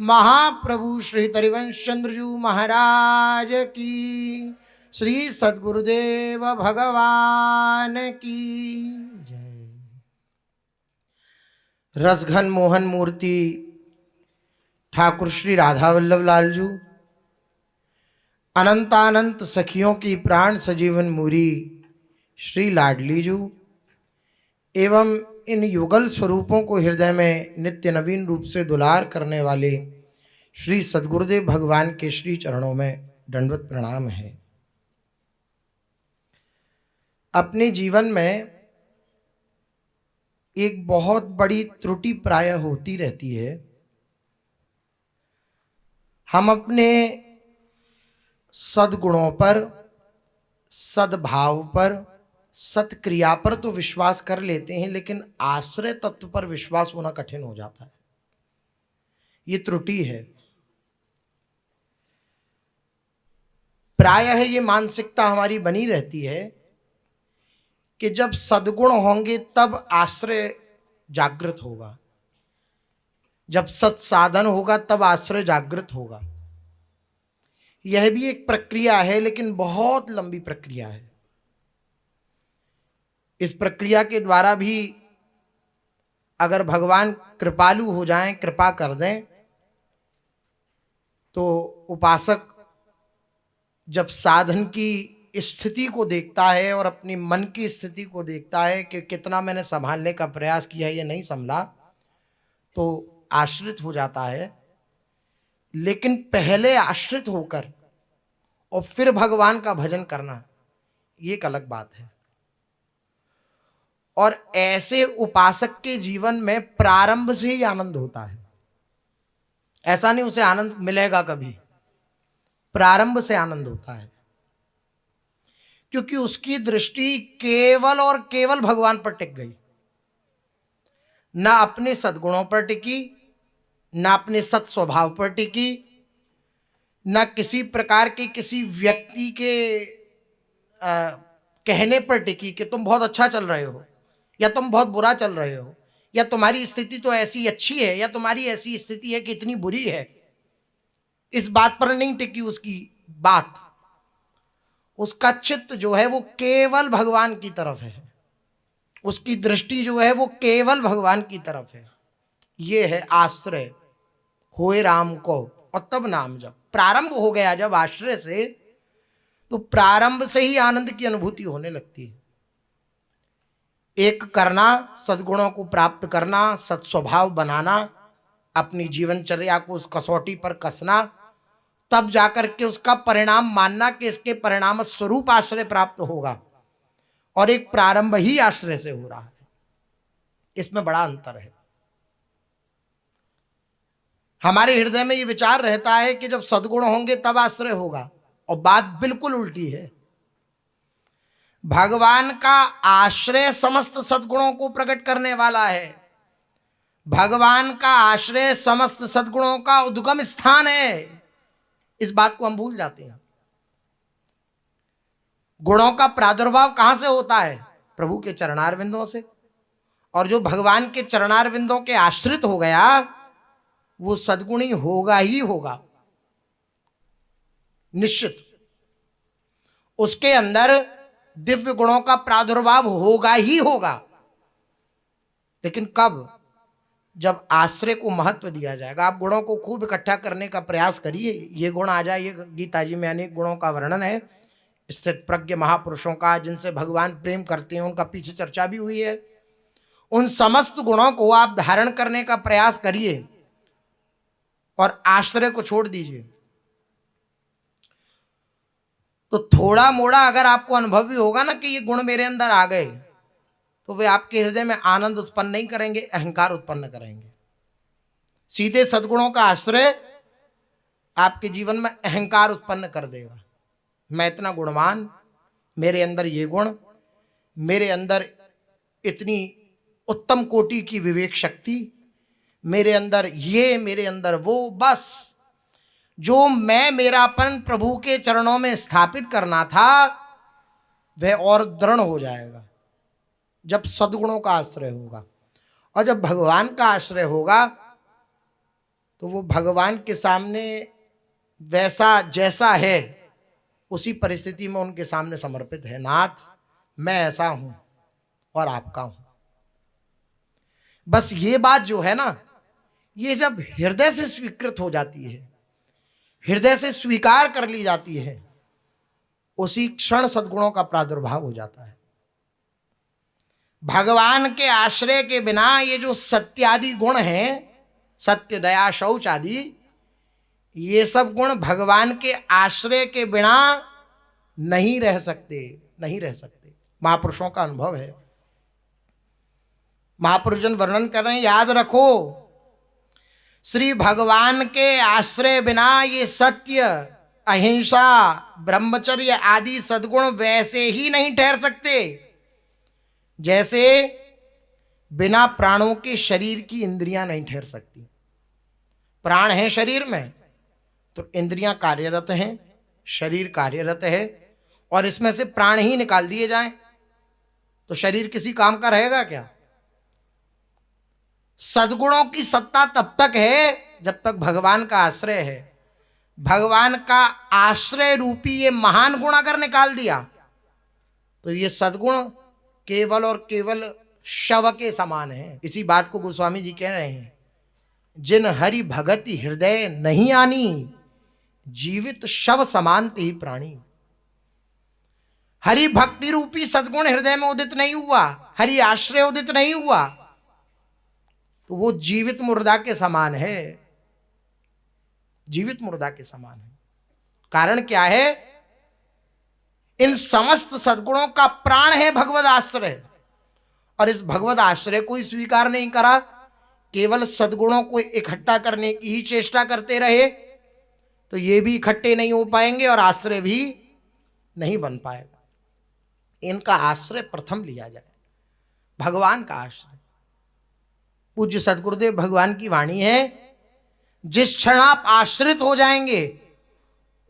महाप्रभु श्री हरिवंश चंद्र जी महाराज की, श्री सद्गुरुदेव भगवान की जय। रसघन मोहन मूर्ति ठाकुर श्री राधा वल्लभ लाल जी, अनंतानंत सखियों की प्राण सजीवन मूरी श्री लाडली जी, एवं इन युगल स्वरूपों को हृदय में नित्य नवीन रूप से दुलार करने वाले श्री सद्गुरुदेव भगवान के श्री चरणों में दंडवत प्रणाम है। अपने जीवन में एक बहुत बड़ी त्रुटि प्राय होती रहती है। हम अपने सद्गुणों पर, सद्भाव पर, सत्क्रिया पर तो विश्वास कर लेते हैं, लेकिन आश्रय तत्व पर विश्वास होना कठिन हो जाता है। ये त्रुटि है। प्रायः ये मानसिकता हमारी बनी रहती है कि जब सद्गुण होंगे तब आश्रय जागृत होगा, जब सत्साधन होगा तब आश्रय जागृत होगा। यह भी एक प्रक्रिया है, लेकिन बहुत लंबी प्रक्रिया है। इस प्रक्रिया के द्वारा भी अगर भगवान कृपालु हो जाएं, कृपा कर दें, तो उपासक जब साधन की स्थिति को देखता है और अपनी मन की स्थिति को देखता है कि कितना मैंने संभालने का प्रयास किया है, ये नहीं संभला, तो आश्रित हो जाता है। लेकिन पहले आश्रित होकर और फिर भगवान का भजन करना, ये एक अलग बात है। और ऐसे उपासक के जीवन में प्रारंभ से ही आनंद होता है। ऐसा नहीं उसे आनंद मिलेगा कभी, प्रारंभ से आनंद होता है, क्योंकि उसकी दृष्टि केवल और केवल भगवान पर टिक गई। ना अपने सद्गुणों पर टिकी, ना अपने सत् स्वभाव पर टिकी, ना किसी प्रकार के किसी व्यक्ति के कहने पर टिकी कि तुम बहुत अच्छा चल रहे हो या तुम बहुत बुरा चल रहे हो, या तुम्हारी स्थिति तो ऐसी अच्छी है या तुम्हारी ऐसी स्थिति है कि इतनी बुरी है। इस बात पर नहीं टिकी उसकी बात। उसका चित्त जो है वो केवल भगवान की तरफ है, उसकी दृष्टि जो है वो केवल भगवान की तरफ है। ये है आश्रय होए राम को और तब नाम जब। प्रारंभ हो गया जब आश्रय से, तो प्रारंभ से ही आनंद की अनुभूति होने लगती है। एक करना, सद्गुणों को प्राप्त करना, सत्स्वभाव बनाना, अपनी जीवनचर्या को उस कसौटी पर कसना, तब जाकर के उसका परिणाम मानना कि इसके परिणाम स्वरूप आश्रय प्राप्त होगा। और एक प्रारंभ ही आश्रय से हो रहा है, इसमें बड़ा अंतर है। हमारे हृदय में ये विचार रहता है कि जब सद्गुण होंगे तब आश्रय होगा, और बात बिल्कुल उल्टी है। भगवान का आश्रय समस्त सद्गुणों को प्रकट करने वाला है। भगवान का आश्रय समस्त सद्गुणों का उद्गम स्थान है। इस बात को हम भूल जाते हैं। गुणों का प्रादुर्भाव कहां से होता है? प्रभु के चरणारविंदों से। और जो भगवान के चरणारविंदों के आश्रित हो गया, वो सद्गुणी होगा ही होगा, निश्चित। उसके अंदर दिव्य गुणों का प्रादुर्भाव होगा ही होगा। लेकिन कब? जब आश्रय को महत्व दिया जाएगा। आप गुणों को खूब इकट्ठा करने का प्रयास करिए, ये गुण आ जाए। ये गीता जी में अनेक गुणों का वर्णन है, स्थित प्रज्ञ महापुरुषों का, जिनसे भगवान प्रेम करते हैं, उनका पीछे चर्चा भी हुई है। उन समस्त गुणों को आप धारण करने का प्रयास करिए और आश्रय को छोड़ दीजिए। तो थोड़ा मोड़ा अगर आपको अनुभव भी होगा ना कि ये गुण मेरे अंदर आ गए, तो वे आपके हृदय में आनंद उत्पन्न नहीं करेंगे, अहंकार उत्पन्न करेंगे। सीधे सद्गुणों का आश्रय आपके जीवन में अहंकार उत्पन्न कर देगा। मैं इतना गुणवान, मेरे अंदर ये गुण, मेरे अंदर इतनी उत्तम कोटि की विवेक शक्ति, मेरे अंदर ये, मेरे अंदर वो। बस जो मैं मेरापन प्रभु के चरणों में स्थापित करना था, वह और दृढ़ हो जाएगा जब सद्गुणों का आश्रय होगा। और जब भगवान का आश्रय होगा, तो वो भगवान के सामने वैसा जैसा है उसी परिस्थिति में उनके सामने समर्पित है। नाथ, मैं ऐसा हूं और आपका हूं। बस ये बात जो है ना, ये जब हृदय से स्वीकृत हो जाती है, हृदय से स्वीकार कर ली जाती है, उसी क्षण सद्गुणों का प्रादुर्भाव हो जाता है। भगवान के आश्रय के बिना ये जो सत्यादि गुण हैं, सत्य, दया, शौच आदि, ये सब गुण भगवान के आश्रय के बिना नहीं रह सकते, नहीं रह सकते। महापुरुषों का अनुभव है। महापुरुषजन वर्णन कर रहे हैं, याद रखो, श्री भगवान के आश्रय बिना ये सत्य, अहिंसा, ब्रह्मचर्य आदि सद्गुण वैसे ही नहीं ठहर सकते जैसे बिना प्राणों के शरीर की इंद्रियां नहीं ठहर सकती। प्राण है शरीर में तो इंद्रियां कार्यरत हैं, शरीर कार्यरत है, और इसमें से प्राण ही निकाल दिए जाएं तो शरीर किसी काम का रहेगा क्या? सद्गुणों की सत्ता तब तक है जब तक भगवान का आश्रय है। भगवान का आश्रय रूपी ये महान गुण अगर निकाल दिया तो ये सद्गुण केवल और केवल शव के समान है। इसी बात को गोस्वामी जी कह रहे हैं, जिन हरि भगति हृदय नहीं आनी, जीवित शव समानते ही प्राणी। हरि भक्ति रूपी सद्गुण हृदय में उदित नहीं हुआ, हरि आश्रय उदित नहीं हुआ, तो वो जीवित मुर्दा के समान है, जीवित मुर्दा के समान है। कारण क्या है? इन समस्त सद्गुणों का प्राण है भगवद आश्रय, और इस भगवद आश्रय को ही स्वीकार नहीं करा, केवल सद्गुणों को इकट्ठा करने की ही चेष्टा करते रहे, तो ये भी इकट्ठे नहीं हो पाएंगे और आश्रय भी नहीं बन पाएगा। इनका आश्रय प्रथम लिया जाए, भगवान का आश्रय। पूज्य सद्गुरुदेव भगवान की वाणी है, जिस क्षण आप आश्रित हो जाएंगे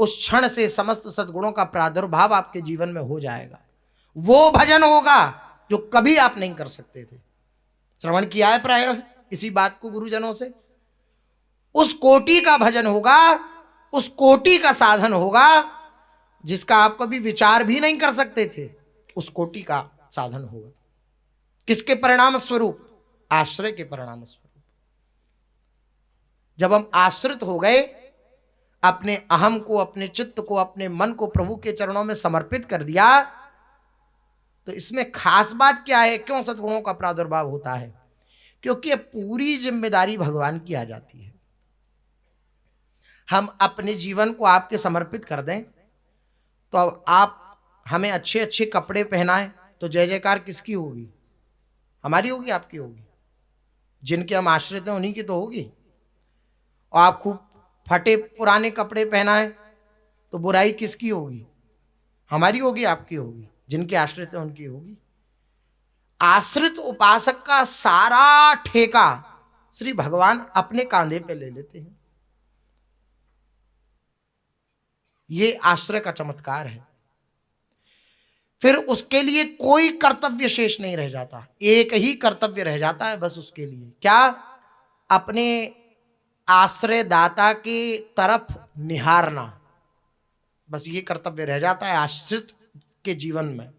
उस क्षण से समस्त सद्गुणों का प्रादुर्भाव आपके जीवन में हो जाएगा। वो भजन होगा जो कभी आप नहीं कर सकते थे। श्रवण किया है प्राय इसी बात को गुरुजनों से। उस कोटि का भजन होगा, उस कोटि का साधन होगा जिसका आप कभी विचार भी नहीं कर सकते थे, उस कोटि का साधन होगा। किसके परिणाम स्वरूप? आश्रय के परिणाम स्वरूप। जब हम आश्रित हो गए, अपने अहम को, अपने चित्त को, अपने मन को प्रभु के चरणों में समर्पित कर दिया, तो इसमें खास बात क्या है? क्यों सद्गुणों का प्रादुर्भाव होता है? क्योंकि पूरी जिम्मेदारी भगवान की आ जाती है। हम अपने जीवन को आपके समर्पित कर दें तो अब आप हमें अच्छे अच्छे कपड़े पहनाएं तो जय जयकार किसकी होगी? हमारी होगी, आपकी होगी? जिनके हम आश्रित हैं उन्हीं की तो होगी। और आप खूब फटे पुराने कपड़े पहनाएं तो बुराई किसकी होगी? हमारी होगी, आपकी होगी? जिनके आश्रित हैं उनकी होगी। आश्रित उपासक का सारा ठेका श्री भगवान अपने कांधे पे ले लेते हैं। ये आश्रय का चमत्कार है। फिर उसके लिए कोई कर्तव्य शेष नहीं रह जाता, एक ही कर्तव्य रह जाता है बस उसके लिए। क्या? अपने आश्रय दाता की तरफ निहारना, बस ये कर्तव्य रह जाता है आश्रित के जीवन में।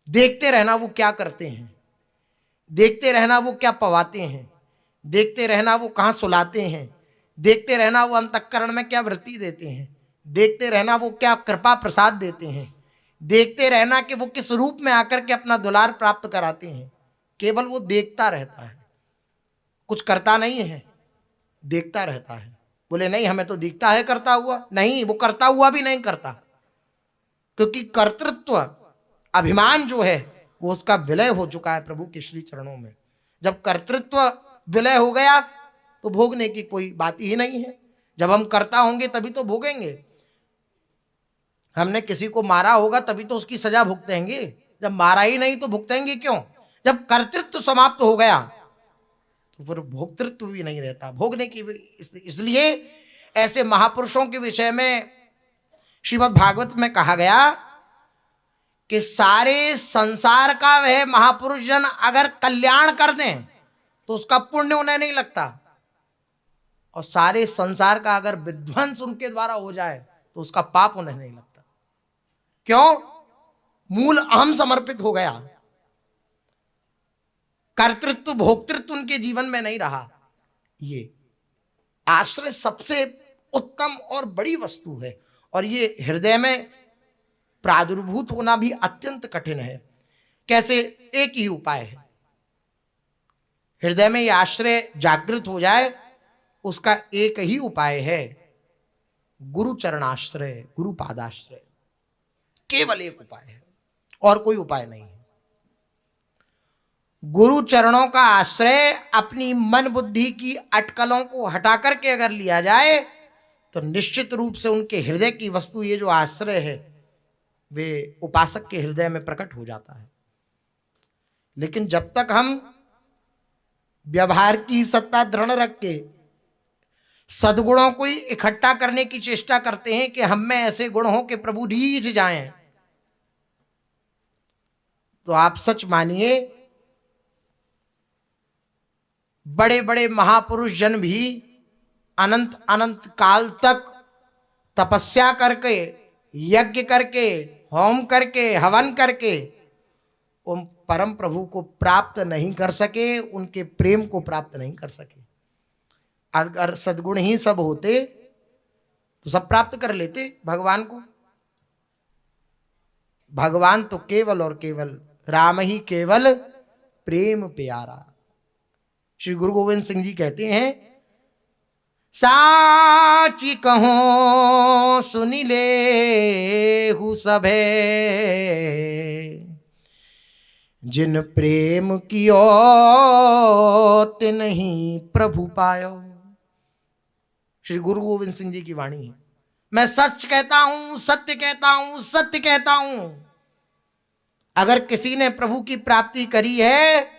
देखते रहना वो क्या करते हैं, देखते रहना वो क्या पवाते हैं, देखते रहना वो कहाँ सुलाते हैं, देखते रहना वो अंतःकरण में क्या वृत्ति देते हैं, देखते रहना वो क्या कृपा प्रसाद देते हैं, देखते रहना कि वो किस रूप में आकर के अपना दुलार प्राप्त कराते हैं। केवल वो देखता रहता है, कुछ करता नहीं है, देखता रहता है। बोले नहीं हमें तो दिखता है करता हुआ, नहीं, वो करता हुआ भी नहीं करता, क्योंकि कर्तृत्व अभिमान जो है वो उसका विलय हो चुका है प्रभु के श्री चरणों में। जब कर्तृत्व विलय हो गया तो भोगने की कोई बात ही नहीं है। जब हम कर्ता होंगे तभी तो भोगेंगे। हमने किसी को मारा होगा तभी तो उसकी सजा भुगतेंगे, जब मारा ही नहीं तो भुगतेंगे क्यों? जब कर्तृत्व समाप्त हो गया तो फिर भोक्तृत्व भी नहीं रहता, भोगने की। इसलिए ऐसे महापुरुषों के विषय में श्रीमद् भागवत में कहा गया कि सारे संसार का वह महापुरुष जन अगर कल्याण कर दें तो उसका पुण्य उन्हें नहीं लगता। और सारे संसार का अगर विध्वंस उनके द्वारा हो जाए तो उसका पाप उन्हें नहीं लगता। क्यों? मूल अहम समर्पित हो गया, कर्तृत्व भोक्तृत्व उनके जीवन में नहीं रहा। ये आश्रय सबसे उत्तम और बड़ी वस्तु है, और ये हृदय में प्रादुर्भूत होना भी अत्यंत कठिन है। कैसे? एक ही उपाय है, हृदय में ये आश्रय जागृत हो जाए, उसका एक ही उपाय है, गुरु चरणाश्रय, गुरु पादाश्रय। केवल एक उपाय है और कोई उपाय नहीं है। गुरु चरणों का आश्रय अपनी मन बुद्धि की अटकलों को हटा करके अगर लिया जाए तो निश्चित रूप से उनके हृदय की वस्तु, ये जो आश्रय है, वे उपासक के हृदय में प्रकट हो जाता है। लेकिन जब तक हम व्यवहार की सत्ता दृढ़ रख के सद्गुणों को इकट्ठा करने की चेष्टा करते हैं कि हम में ऐसे गुण हो कि प्रभु रीझ जाएं, तो आप सच मानिए बड़े बड़े महापुरुष जन भी अनंत अनंत काल तक तपस्या करके, यज्ञ करके, होम करके, हवन करके उन परम प्रभु को प्राप्त नहीं कर सके, उनके प्रेम को प्राप्त नहीं कर सके। अगर सद्गुण ही सब होते तो सब प्राप्त कर लेते भगवान को। भगवान तो केवल और केवल राम ही केवल प्रेम प्यारा। श्री गुरु गोविंद सिंह जी कहते हैं, साची कहो सुनी ले हु सभे, जिन प्रेम कियो तिन ही प्रभु पायो। श्री गुरु गोविंद सिंह जी की वाणी है। मैं सच कहता हूं, सत्य कहता हूं, सत्य कहता हूं, अगर किसी ने प्रभु की प्राप्ति करी है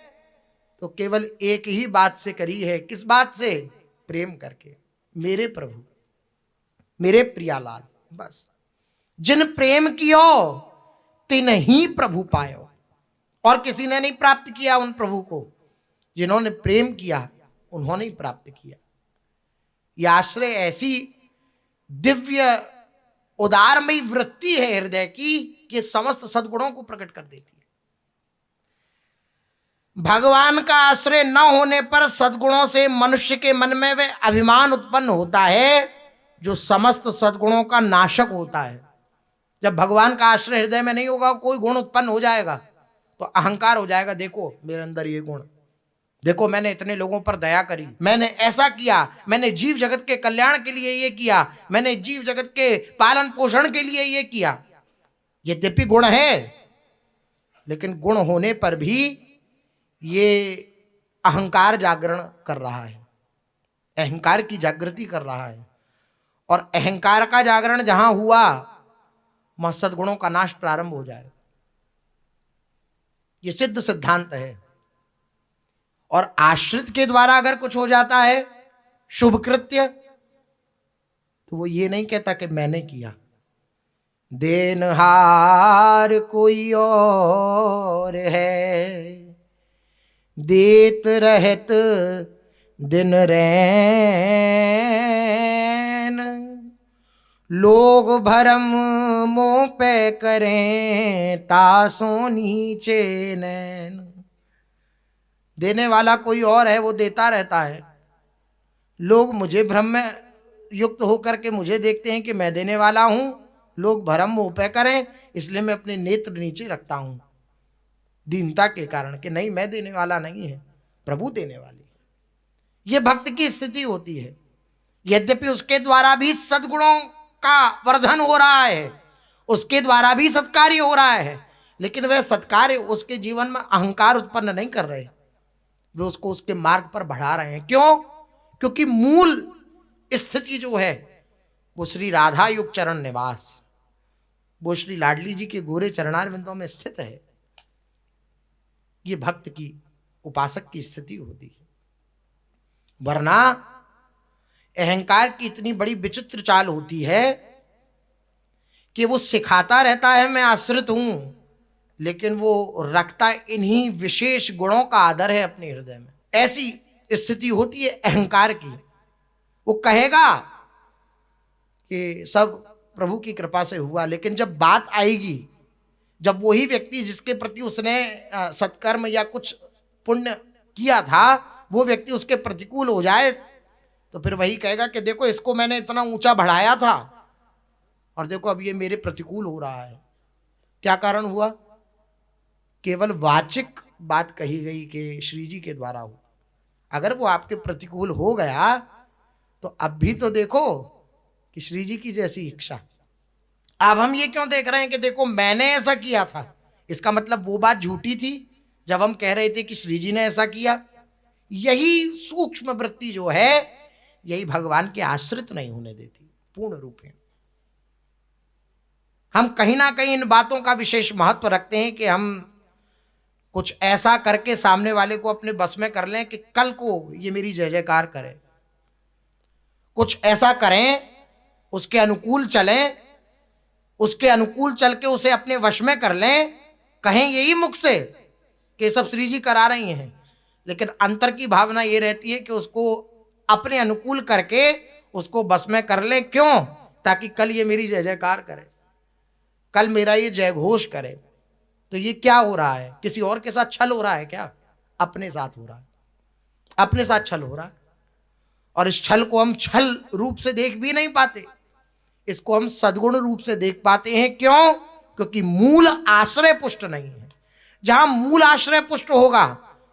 तो केवल एक ही बात से करी है। किस बात से? प्रेम करके, मेरे प्रभु, मेरे प्रियालाल। बस जिन प्रेम कियो तिन ही प्रभु पायो। और किसी ने नहीं प्राप्त किया उन प्रभु को। जिन्होंने प्रेम किया उन्होंने ही प्राप्त किया। यह आश्रय ऐसी दिव्य उदारमयी वृत्ति है हृदय की कि समस्त सद्गुणों को प्रकट कर देती है। भगवान का आश्रय न होने पर सद्गुणों से मनुष्य के मन में वह अभिमान उत्पन्न होता है जो समस्त सद्गुणों का नाशक होता है। जब भगवान का आश्रय हृदय में नहीं होगा, कोई गुण उत्पन्न हो जाएगा तो अहंकार हो जाएगा। देखो मेरे अंदर ये गुण, देखो मैंने इतने लोगों पर दया करी, मैंने ऐसा किया, मैंने जीव जगत के कल्याण के लिए ये किया, मैंने जीव जगत के पालन पोषण के लिए ये किया। यद्यपि गुण है, लेकिन गुण होने पर भी ये अहंकार जागरण कर रहा है, अहंकार की जागृति कर रहा है। और अहंकार का जागरण जहां हुआ वहां सद्गुणों का नाश प्रारंभ हो जाएगा। ये सिद्ध सिद्धांत है। और आश्रित के द्वारा अगर कुछ हो जाता है शुभ कृत्य, तो वो ये नहीं कहता कि मैंने किया। देनहार कोई और है, देत रहत दिन रैन, लोग भरम मोह पे करें तासों नीचे नैन। देने वाला कोई और है, वो देता रहता है। लोग मुझे भ्रम में युक्त होकर के मुझे देखते हैं कि मैं देने वाला हूं, लोग भरम मोह पे करें, इसलिए मैं अपने नेत्र नीचे रखता हूं दीनता के कारण कि नहीं, मैं देने वाला नहीं है, प्रभु देने वाले। ये भक्त की स्थिति होती है। यद्यपि उसके द्वारा भी सद्गुणों का वर्धन हो रहा है, उसके द्वारा भी सत्कार्य हो रहा है, लेकिन वह सत्कार्य उसके जीवन में अहंकार उत्पन्न नहीं कर रहे, वे उसको उसके मार्ग पर बढ़ा रहे हैं। क्यों? क्योंकि मूल स्थिति जो है वो श्री राधा युग चरण निवास, वो श्री लाडली जी के गोरे चरणारविंदों में स्थित है। ये भक्त की, उपासक की स्थिति होती है। वरना अहंकार की इतनी बड़ी विचित्र चाल होती है कि वो सिखाता रहता है मैं आश्रित हूं, लेकिन वो रखता इन्हीं विशेष गुणों का आदर है अपने हृदय में। ऐसी स्थिति होती है अहंकार की। वो कहेगा कि सब प्रभु की कृपा से हुआ, लेकिन जब बात आएगी, जब वही व्यक्ति जिसके प्रति उसने सत्कर्म या कुछ पुण्य किया था वो व्यक्ति उसके प्रतिकूल हो जाए, तो फिर वही कहेगा कि देखो इसको मैंने इतना ऊंचा बढ़ाया था और देखो अब ये मेरे प्रतिकूल हो रहा है। क्या कारण हुआ? केवल वाचिक बात कही गई कि श्री जी के द्वारा हुआ। अगर वो आपके प्रतिकूल हो गया तो अब भी तो देखो कि श्री जी की जैसी इच्छा। अब हम ये क्यों देख रहे हैं कि देखो मैंने ऐसा किया था, इसका मतलब वो बात झूठी थी जब हम कह रहे थे कि श्री जी ने ऐसा किया। यही सूक्ष्म वृत्ति जो है यही भगवान के आश्रित नहीं होने देती पूर्ण रूप में। हम कहीं ना कहीं इन बातों का विशेष महत्व रखते हैं कि हम कुछ ऐसा करके सामने वाले को अपने बस में कर लें कि कल को ये मेरी जय जयकार करे, कुछ ऐसा करें उसके अनुकूल चलें, उसके अनुकूल चल के उसे अपने वश में कर लें, कहें यही मुख से कि सब श्री जी करा रही हैं, लेकिन अंतर की भावना ये रहती है कि उसको अपने अनुकूल करके उसको बस में कर लें। क्यों? ताकि कल ये मेरी जय जयकार करे, कल मेरा ये जय घोष करे। तो ये क्या हो रहा है? किसी और के साथ छल हो रहा है क्या? अपने साथ हो रहा है, अपने साथ छल हो रहा है। और इस छल को हम छल रूप से देख भी नहीं पाते, इसको हम सद्गुण रूप से देख पाते हैं। क्यों? क्योंकि मूल आश्रय पुष्ट नहीं है। जहां मूल आश्रय पुष्ट होगा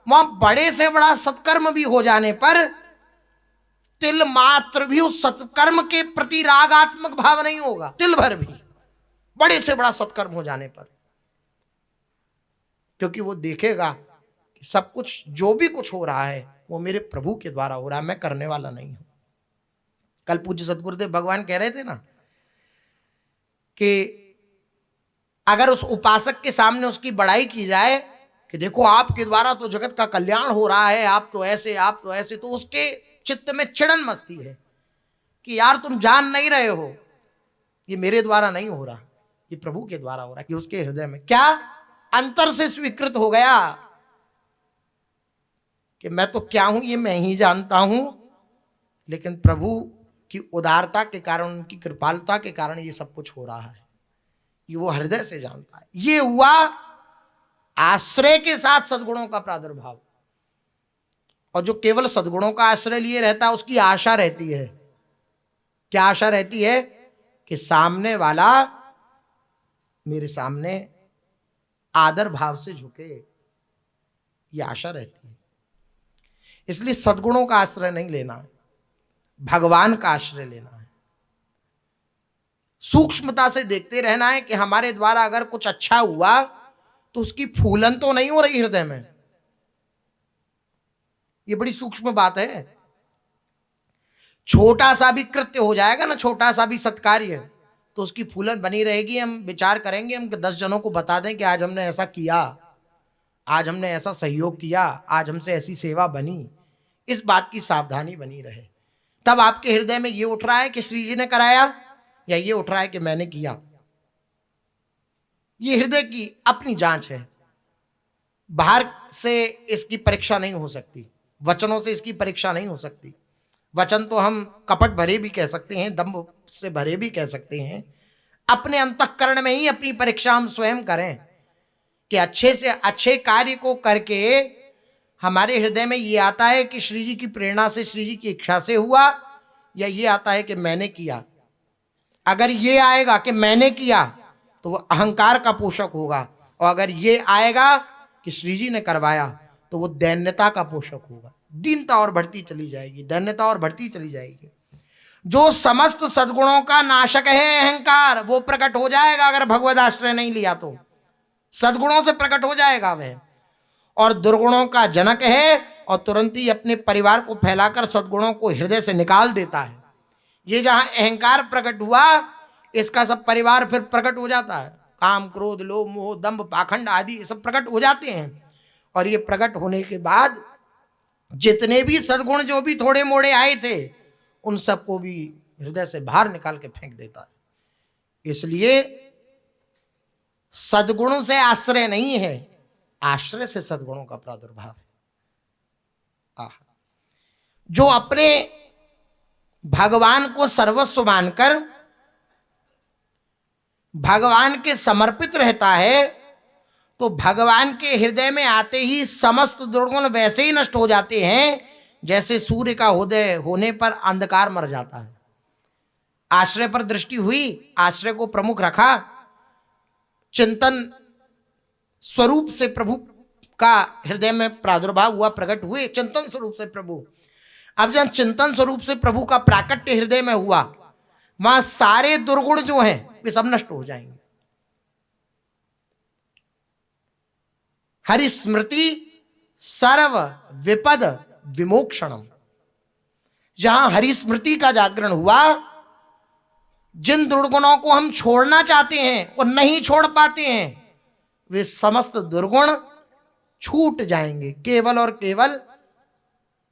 वहां बड़े से बड़ा सत्कर्म भी हो जाने पर तिल मात्र भी उस सत्कर्म के प्रति रागात्मक भाव नहीं होगा, तिल भर भी, बड़े से बड़ा सत्कर्म हो जाने पर। क्योंकि वो देखेगा कि सब कुछ जो भी कुछ हो रहा है वो मेरे प्रभु के द्वारा हो रहा है, मैं करने वाला नहीं हूं। कल पूज्य सदगुरुदेव भगवान कह रहे थे ना कि अगर उस उपासक के सामने उसकी बड़ाई की जाए कि देखो आपके द्वारा तो जगत का कल्याण हो रहा है, आप तो ऐसे, आप तो ऐसे, तो उसके चित्त में चिड़न मचती है कि यार तुम जान नहीं रहे हो ये मेरे द्वारा नहीं हो रहा, ये प्रभु के द्वारा हो रहा है। कि उसके हृदय में क्या अंतर से स्वीकृत हो गया कि मैं तो क्या हूं ये मैं ही जानता हूं, लेकिन प्रभु की उदारता के कारण, उनकी कृपालुता के कारण ये सब कुछ हो रहा है, ये वो हृदय से जानता है। ये हुआ आश्रय के साथ सद्गुणों का प्रादुर्भाव। और जो केवल सद्गुणों का आश्रय लिए रहता है उसकी आशा रहती है। क्या आशा रहती है? कि सामने वाला मेरे सामने आदर भाव से झुके, ये आशा रहती है। इसलिए सद्गुणों का आश्रय नहीं लेना है, भगवान का आश्रय लेना है। सूक्ष्मता से देखते रहना है कि हमारे द्वारा अगर कुछ अच्छा हुआ तो उसकी फूलन तो नहीं हो रही हृदय में। ये बड़ी सूक्ष्म बात है। छोटा सा भी कृत्य हो जाएगा ना, छोटा सा भी सत्कार्य, तो उसकी फूलन बनी रहेगी। हम विचार करेंगे, हम 10 जनों को बता दें कि आज हमने ऐसा किया, आज हमने ऐसा सहयोग किया, आज हमसे ऐसी सेवा बनी। इस बात की सावधानी बनी रहे। तब आपके हृदय में ये उठ रहा है कि श्री जी ने कराया, या ये उठ रहा है कि मैंने किया। ये हृदय की अपनी जांच है। बाहर से इसकी परीक्षा नहीं हो सकती, वचनों से इसकी परीक्षा नहीं हो सकती। वचन तो हम कपट भरे भी कह सकते हैं, दंभ से भरे भी कह सकते हैं। अपने अंतःकरण में ही अपनी परीक्षा हम स्वयं करें कि अच्छे से अच्छे कार्य को करके हमारे हृदय में ये आता है कि श्री जी की प्रेरणा से, श्री जी की इच्छा से हुआ, या ये आता है कि मैंने किया। अगर ये आएगा कि मैंने किया तो वो अहंकार का पोषक होगा, और अगर ये आएगा कि श्री जी ने करवाया तो वो दैन्यता का पोषक होगा। दीनता और बढ़ती चली जाएगी, दैन्यता और बढ़ती चली जाएगी। जो समस्त सद्गुणों का नाशक है अहंकार, वो प्रकट हो जाएगा अगर भगवद आश्रय नहीं लिया तो। सद्गुणों से प्रकट हो जाएगा वह। और दुर्गुणों का जनक है, और तुरंत ही अपने परिवार को फैलाकर सद्गुणों को हृदय से निकाल देता है। ये जहां अहंकार प्रकट हुआ, इसका सब परिवार फिर प्रकट हो जाता है। काम, क्रोध, लोभ, मोह, दंभ, पाखंड आदि सब प्रकट हो जाते हैं। और ये प्रकट होने के बाद जितने भी सद्गुण जो भी थोड़े मोड़े आए थे, उन सबको भी हृदय से बाहर निकाल के फेंक देता है। इसलिए सद्गुणों से आश्रय नहीं है, आश्रय से सद्गुणों का प्रादुर्भाव है। जो अपने भगवान को सर्वस्व मानकर भगवान के समर्पित रहता है, तो भगवान के हृदय में आते ही समस्त दुर्गुण वैसे ही नष्ट हो जाते हैं जैसे सूर्य का उदय होने पर अंधकार मर जाता है। आश्रय पर दृष्टि हुई, आश्रय को प्रमुख रखा, चिंतन स्वरूप से प्रभु का हृदय में प्रादुर्भाव हुआ, प्रकट हुए चिंतन स्वरूप से प्रभु। अब जब चिंतन स्वरूप से प्रभु का प्राकट्य हृदय में हुआ, वहां सारे दुर्गुण जो हैं वे सब नष्ट हो जाएंगे। हरि स्मृति सर्व विपद विमोक्षणम। जहां हरि स्मृति का जागरण हुआ, जिन दुर्गुणों को हम छोड़ना चाहते हैं और नहीं छोड़ पाते हैं, वे समस्त दुर्गुण छूट जाएंगे केवल और केवल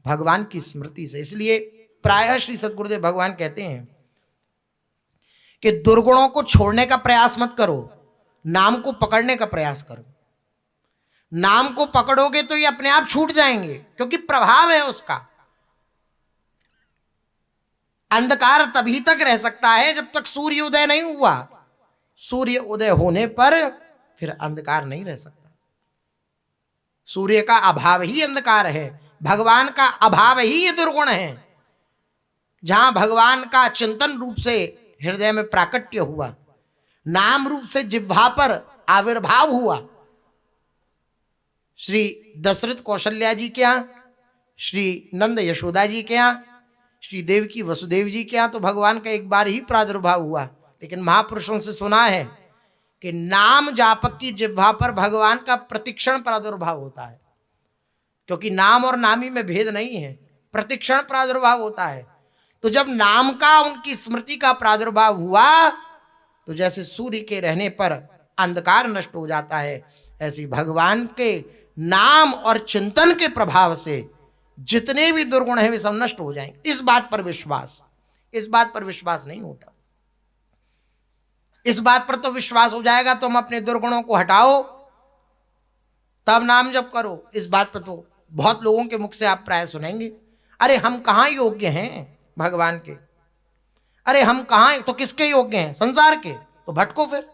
भगवान की स्मृति से। इसलिए प्रायः श्री सद्गुरुदेव भगवान कहते हैं कि दुर्गुणों को छोड़ने का प्रयास मत करो, नाम को पकड़ने का प्रयास करो। नाम को पकड़ोगे तो ये अपने आप छूट जाएंगे, क्योंकि प्रभाव है उसका। अंधकार तभी तक रह सकता है जब तक सूर्य उदय नहीं हुआ। सूर्य उदय होने पर फिर अंधकार नहीं रह सकता। सूर्य का अभाव ही अंधकार है, भगवान का अभाव ही ये दुर्गुण है। जहां भगवान का चिंतन रूप से हृदय में प्राकट्य हुआ, नाम रूप से जिह्वा पर आविर्भाव हुआ, श्री दशरथ कौशल्या जी के यहाँ, श्री नंद यशोदा जी के यहाँ, श्री देवकी वसुदेव जी के यहाँ तो भगवान का एक बार ही प्रादुर्भाव हुआ। लेकिन महापुरुषों से सुना है कि नाम जापक की जिह्वा पर भगवान का प्रतिक्षण प्रादुर्भाव होता है, क्योंकि नाम और नामी में भेद नहीं है, प्रतिक्षण प्रादुर्भाव होता है। तो जब नाम का, उनकी स्मृति का प्रादुर्भाव हुआ, तो जैसे सूर्य के रहने पर अंधकार नष्ट हो जाता है, ऐसी भगवान के नाम और चिंतन के प्रभाव से जितने भी दुर्गुण हैं वे सब नष्ट हो जाएंगे। इस बात पर विश्वास नहीं होता। इस बात पर तो विश्वास हो जाएगा, तुम अपने दुर्गुणों को हटाओ तब नाम जप करो। इस बात पर तो बहुत लोगों के मुख से आप प्राय सुनेंगे, अरे हम कहाँ योग्य हैं भगवान के, अरे हम कहाँ, तो किसके योग्य हैं? संसार के। तो भटको फिर।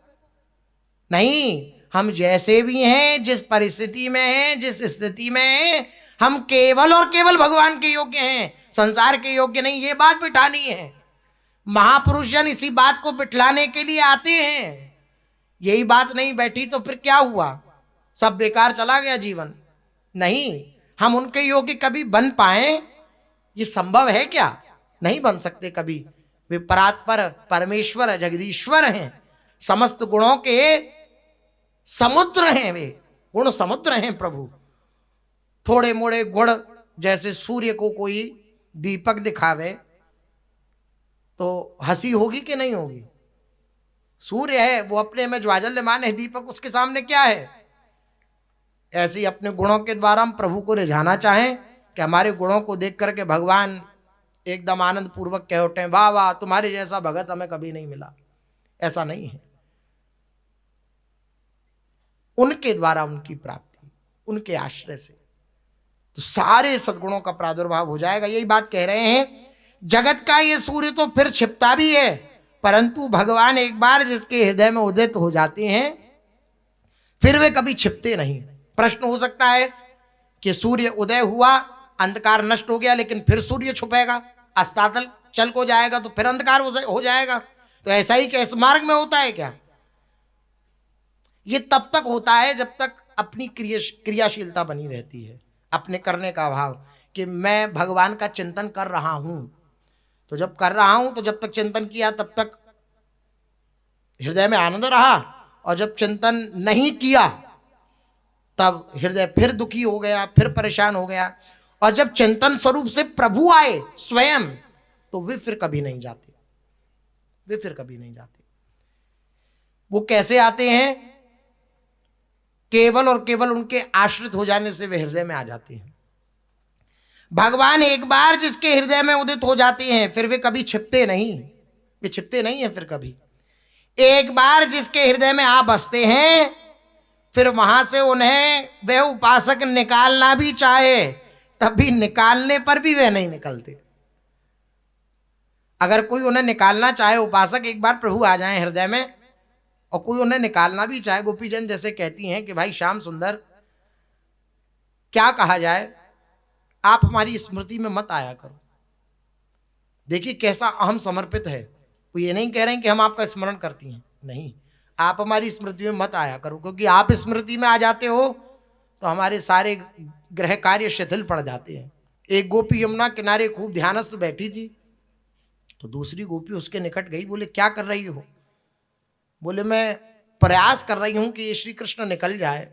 नहीं, हम जैसे भी हैं, जिस परिस्थिति में हैं, जिस स्थिति में हैं, हम केवल और केवल भगवान के योग्य हैं, संसार के योग्य नहीं। ये बात बिठानी है। महापुरुष जन इसी बात को बिठलाने के लिए आते हैं। यही बात नहीं बैठी तो फिर क्या हुआ? सब बेकार चला गया जीवन। नहीं, हम उनके योग्य कभी बन पाए, ये संभव है क्या? नहीं बन सकते कभी। वे परात्पर परमेश्वर जगदीश्वर हैं, समस्त गुणों के समुद्र हैं, वे गुण समुद्र हैं प्रभु। थोड़े मोड़े गुण, जैसे सूर्य को कोई दीपक दिखावे तो हंसी होगी कि नहीं होगी? सूर्य है, वो अपने में ज्वाजल्यमान है, दीपक उसके सामने क्या है? ऐसे ही अपने गुणों के द्वारा हम प्रभु को रिझाना चाहें कि हमारे गुणों को देख करके भगवान एकदम आनंद पूर्वक कह उठे, वाह वाह, तुम्हारे जैसा भगत हमें कभी नहीं मिला। ऐसा नहीं है। उनके द्वारा उनकी प्राप्ति, उनके आश्रय से तो सारे सद्गुणों का प्रादुर्भाव हो जाएगा। यही बात कह रहे हैं, जगत का ये सूर्य तो फिर छिपता भी है, परंतु भगवान एक बार जिसके हृदय में उदित हो जाते हैं फिर वे कभी छिपते नहीं। प्रश्न हो सकता है कि सूर्य उदय हुआ, अंधकार नष्ट हो गया, लेकिन फिर सूर्य छुपेगा, अस्तातल चल को जाएगा तो फिर अंधकार हो जाएगा। तो ऐसा ही क्या इस मार्ग में होता है क्या? ये तब तक होता है जब तक अपनी क्रियाशीलता बनी रहती है, अपने करने का भाव कि मैं भगवान का चिंतन कर रहा हूं। तो जब कर रहा हूं, तो जब तक चिंतन किया तब तक हृदय में आनंद रहा, और जब चिंतन नहीं किया तब हृदय फिर दुखी हो गया, फिर परेशान हो गया। और जब चिंतन स्वरूप से प्रभु आए स्वयं, तो वे फिर कभी नहीं जाते, वे फिर कभी नहीं जाते। वो कैसे आते हैं? केवल और केवल उनके आश्रित हो जाने से वे हृदय में आ जाते हैं। भगवान एक बार जिसके हृदय में उदित हो जाते हैं फिर वे कभी छिपते नहीं, वे छिपते नहीं हैं फिर कभी। एक बार जिसके हृदय में आ बसते हैं फिर वहां से उन्हें वह उपासक निकालना भी चाहे तब भी निकालने पर भी वे नहीं निकलते। अगर कोई उन्हें निकालना चाहे, उपासक एक बार प्रभु आ जाएं हृदय में, और कोई उन्हें निकालना भी चाहे, गोपीजन जैसे कहती हैं कि भाई श्याम सुंदर क्या कहा जाए, आप हमारी स्मृति में मत आया करो। देखिए कैसा अहम समर्पित है। वो ये नहीं कह रहे हैं कि हम आपका स्मरण करती हैं, नहीं, आप हमारी स्मृति में मत आया करो, क्योंकि आप स्मृति में आ जाते हो तो हमारे सारे ग्रह कार्य शिथिल पड़ जाते हैं। एक गोपी यमुना किनारे खूब ध्यानस्थ बैठी थी, तो दूसरी गोपी उसके निकट गई, बोले क्या कर रही हो? बोले मैं प्रयास कर रही हूं कि ये श्री कृष्ण निकल जाए।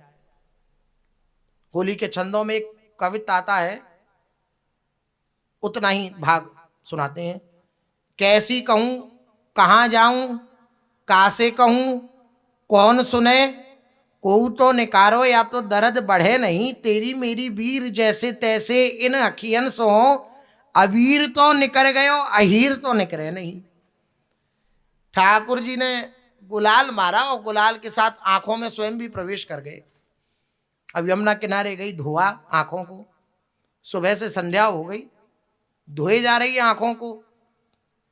होली के छंदों में एक कविता आता है, उतना ही भाग सुनाते हैं। कैसी कहूं, कहां जाऊं, कासे कहूं, कौन सुने, को तो निकारो या तो दर्द बढ़े नहीं, तेरी मेरी वीर जैसे तैसे इन अखियन सो, अबीर तो निकल गयो अहीर तो निकले नहीं। ठाकुर जी ने गुलाल मारा और गुलाल के साथ आंखों में स्वयं भी प्रवेश कर गए। अब यमुना किनारे गई, धोआ आंखों को, सुबह से संध्या हो गई, धोए जा रही है आंखों को।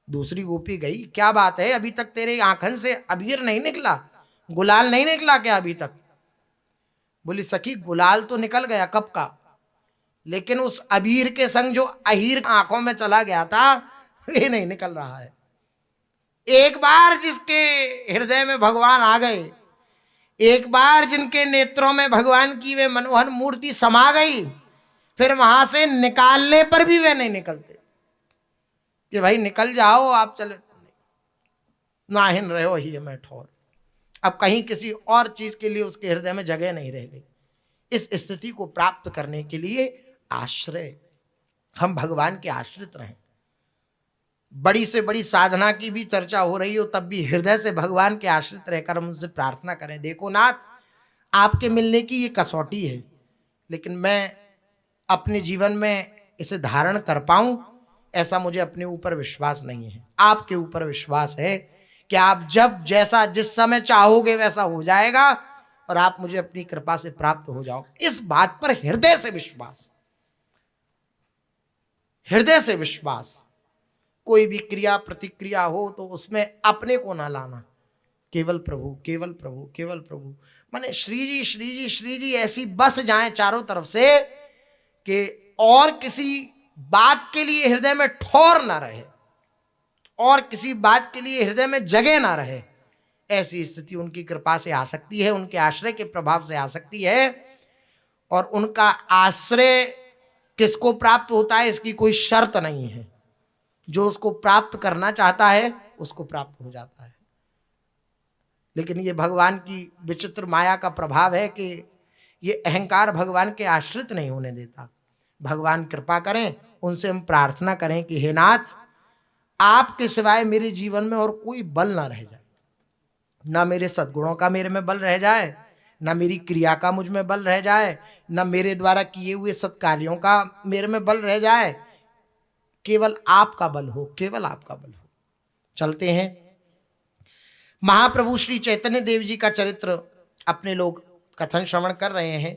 दूसरी गोपी गई, क्या बात है, अभी तक तेरे आंखन से अबीर नहीं निकला, गुलाल नहीं निकला क्या अभी तक? बोली सखी गुलाल तो निकल गया कब का, लेकिन उस अबीर के संग जो अहीर आंखों में चला गया था ये नहीं निकल रहा है। एक बार जिसके हृदय में भगवान आ गए, एक बार जिनके नेत्रों में भगवान की वे मनोहर मूर्ति समा गई, फिर वहां से निकालने पर भी वे नहीं निकलते कि भाई निकल जाओ आप, चले नाहिन रहो ही मैं ठोर। अब कहीं किसी और चीज के लिए उसके हृदय में जगह नहीं रह गई। इस स्थिति को प्राप्त करने के लिए आश्रय, हम भगवान के आश्रित रहें। बड़ी से बड़ी साधना की भी चर्चा हो रही हो तब भी हृदय से भगवान के आश्रित रहकर हम उनसे प्रार्थना करें, देखो नाथ आपके मिलने की ये कसौटी है, लेकिन मैं अपने जीवन में इसे धारण कर पाऊं ऐसा मुझे अपने ऊपर विश्वास नहीं है। आपके ऊपर विश्वास है कि आप जब जैसा जिस समय चाहोगे वैसा हो जाएगा और आप मुझे अपनी कृपा से प्राप्त हो जाओ। इस बात पर हृदय से विश्वास, हृदय से विश्वास। कोई भी क्रिया प्रतिक्रिया हो तो उसमें अपने को ना लाना, केवल प्रभु केवल प्रभु केवल प्रभु। माने श्री जी श्री जी श्री जी ऐसी बस जाएं चारों तरफ से कि और किसी बात के लिए हृदय में ठौर ना रहे, और किसी बात के लिए हृदय में जगह ना रहे। ऐसी स्थिति उनकी कृपा से आ सकती है, उनके आश्रय के प्रभाव से आ सकती है। और उनका आश्रय किसको प्राप्त होता है इसकी कोई शर्त नहीं है, जो उसको प्राप्त करना चाहता है उसको प्राप्त हो जाता है। लेकिन ये भगवान की विचित्र माया का प्रभाव है कि ये अहंकार भगवान के आश्रित नहीं होने देता। भगवान कृपा करें, उनसे हम प्रार्थना करें कि हे नाथ आपके सिवाय मेरे जीवन में और कोई बल ना रह जाए, ना मेरे सद्गुणों का मेरे में बल रह जाए, ना मेरी क्रिया का मुझ में बल रह जाए, ना मेरे द्वारा किए हुए सत्कार्यों का मेरे में बल रह जाए। केवल आपका बल हो, केवल आपका बल हो। चलते हैं, महाप्रभु श्री चैतन्य देव जी का चरित्र अपने लोग कथन श्रवण कर रहे हैं।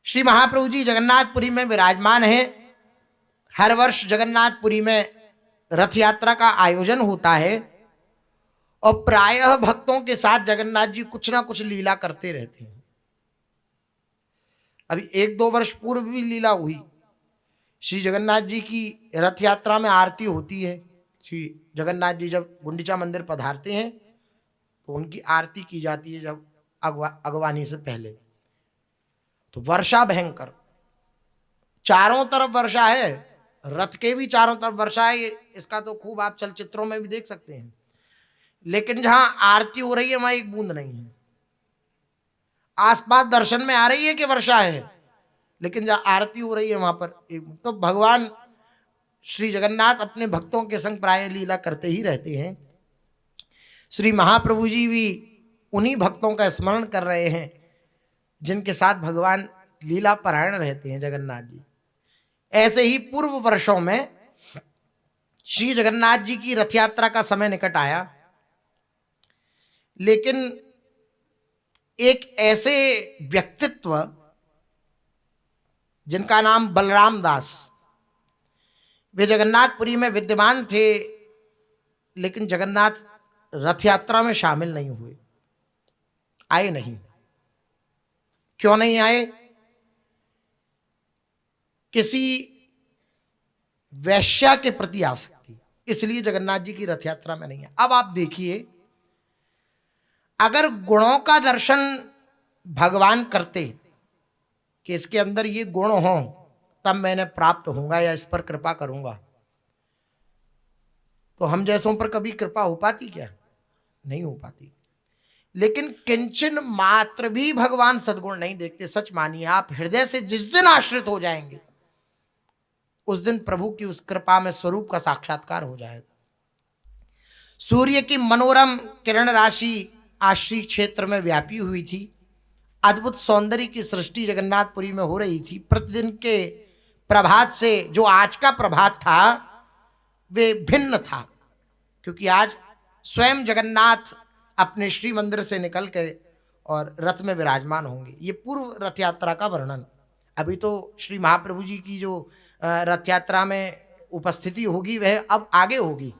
श्री महाप्रभु जी जगन्नाथपुरी में विराजमान हैं। हर वर्ष जगन्नाथपुरी में रथ यात्रा का आयोजन होता है और प्रायः भक्तों के साथ जगन्नाथ जी कुछ ना कुछ लीला करते रहते हैं। अभी 1-2 वर्ष पूर्व भी लीला हुई। श्री जगन्नाथ जी की रथ यात्रा में आरती होती है। श्री जगन्नाथ जी जब गुंडीचा मंदिर पधारते हैं तो उनकी आरती की जाती है जब अगवानी से पहले। तो वर्षा भयंकर, चारों तरफ वर्षा है, रथ के भी चारों तरफ वर्षा है। इसका तो खूब आप चलचित्रों में भी देख सकते हैं। लेकिन जहां आरती हो रही है वहां एक बूंद नहीं है। आसपास दर्शन में आ रही है कि वर्षा है, लेकिन जहां आरती हो रही है वहां पर तो भगवान श्री जगन्नाथ अपने भक्तों के संग प्राय लीला करते ही रहते हैं। श्री महाप्रभु जी भी उन्हीं भक्तों का स्मरण कर रहे हैं जिनके साथ भगवान लीला परायण रहते हैं जगन्नाथ जी। ऐसे ही पूर्व वर्षों में श्री जगन्नाथ जी की रथ यात्रा का समय निकट आया, लेकिन एक ऐसे व्यक्तित्व जिनका नाम बलराम दास, वे जगन्नाथपुरी में विद्यमान थे, लेकिन जगन्नाथ रथ यात्रा में शामिल नहीं हुए, आए नहीं। क्यों नहीं आए? किसी वैश्या के प्रति आसक्ति, इसलिए जगन्नाथ जी की रथ यात्रा में नहीं है। अब आप देखिए, अगर गुणों का दर्शन भगवान करते कि इसके अंदर ये गुण हो, तब मैंने प्राप्त होऊंगा या इस पर कृपा करूंगा, तो हम जैसों पर कभी कृपा हो पाती क्या? नहीं हो पाती। लेकिन किंचन मात्र भी भगवान सद्गुण नहीं देखते। सच मानिए, आप हृदय से जिस दिन आश्रित हो जाएंगे, उस दिन प्रभु की उस कृपा में स्वरूप का साक्षात्कार हो जाएगा। सूर्य की मनोरम किरण राशि आश्री क्षेत्र में व्यापी हुई थी। अद्भुत सौंदर्य की सृष्टि जगन्नाथपुरी में हो रही थी। प्रतिदिन के प्रभात से जो आज का प्रभात था वे भिन्न था, क्योंकि आज स्वयं जगन्नाथ अपने श्री मंदिर से निकल कर और रथ में विराजमान होंगे। ये पूर्व रथ यात्रा का वर्णन। अभी तो श्री महाप्रभु जी की जो रथ यात्रा में उपस्थिति होगी वह अब आगे होगी,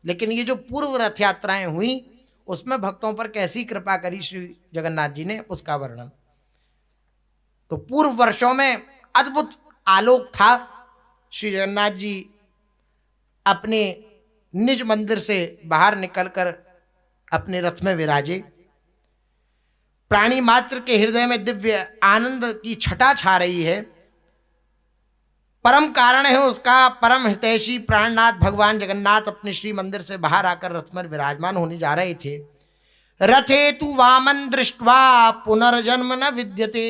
लेकिन ये जो पूर्व रथ यात्राएं हुई उसमें भक्तों पर कैसी कृपा करी श्री जगन्नाथ जी ने, उसका वर्णन। तो पूर्व वर्षों में अद्भुत आलोक था। श्री जगन्नाथ जी अपने निज मंदिर से बाहर निकलकर अपने रथ में विराजे। प्राणी मात्र के हृदय में दिव्य आनंद की छटा छा रही है। परम कारण है उसका परम हितैषी प्राणनाथ भगवान जगन्नाथ अपने श्री मंदिर से बाहर आकर रथ में विराजमान होने जा रहे थे। रथे तु वामन दृष्ट्वा पुनर्जन्म न विद्यते।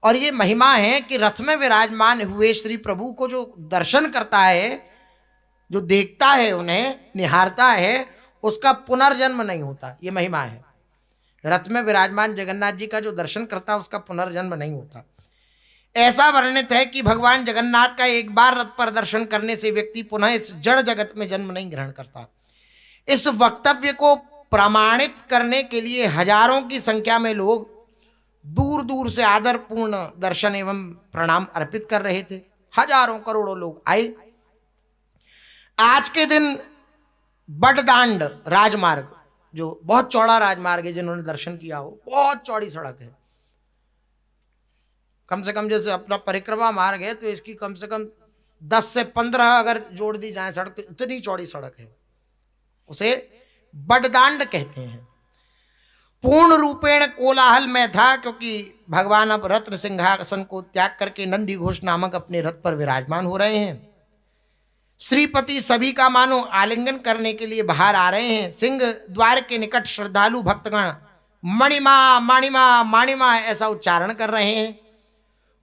और ये महिमा है कि रथ में विराजमान हुए श्री प्रभु को जो दर्शन करता है, जो देखता है, उन्हें निहारता है, उसका पुनर्जन्म नहीं होता। ये महिमा है। रथ में विराजमान जगन्नाथ जी का जो दर्शन करता है उसका पुनर्जन्म नहीं होता। ऐसा वर्णित है कि भगवान जगन्नाथ का एक बार रथ पर दर्शन करने से व्यक्ति पुनः इस जड़ जगत में जन्म नहीं ग्रहण करता। इस वक्तव्य को प्रमाणित करने के लिए हजारों की संख्या में लोग दूर दूर से आदरपूर्ण दर्शन एवं प्रणाम अर्पित कर रहे थे। हजारों करोड़ों लोग आए। आज के दिन बड़दांड राजमार्ग, जो बहुत चौड़ा राजमार्ग है, जिन्होंने दर्शन किया हो, बहुत चौड़ी सड़क है। कम से कम जैसे अपना परिक्रमा मार्ग है तो इसकी कम से कम 10 से 15 अगर जोड़ दी जाए सड़क, तो इतनी चौड़ी सड़क है। उसे बड़दांड कहते हैं। पूर्ण रूपेण कोलाहल में था, क्योंकि भगवान अब रत्न सिंहासन को त्याग करके नंदी घोष नामक अपने रथ पर विराजमान हो रहे हैं। श्रीपति सभी का मानो आलिंगन करने के लिए बाहर आ रहे हैं। सिंह द्वार के निकट श्रद्धालु भक्तगण मणिमा मणिमा मणिमा ऐसा उच्चारण कर रहे हैं।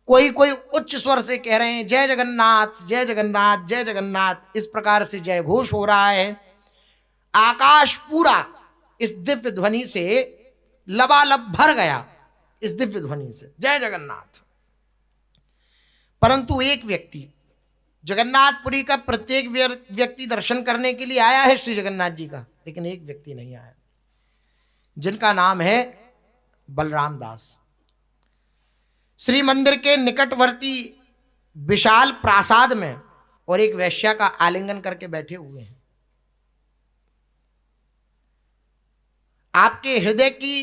कोई कोई उच्च स्वर से कह रहे हैं जय जगन्नाथ जय जगन्नाथ जय जगन्नाथ। इस प्रकार से जय घोष हो रहा है। आकाश पूरा इस दिव्य ध्वनि से लबालब भर गया, इस दिव्य ध्वनि से जय जगन्नाथ। परंतु एक व्यक्ति, जगन्नाथपुरी का प्रत्येक व्यक्ति दर्शन करने के लिए आया है श्री जगन्नाथ जी का, लेकिन एक व्यक्ति नहीं आया, जिनका नाम है बलराम दास। श्री मंदिर के निकटवर्ती विशाल प्रासाद में और एक वैश्या का आलिंगन करके बैठे हुए हैं। आपके हृदय की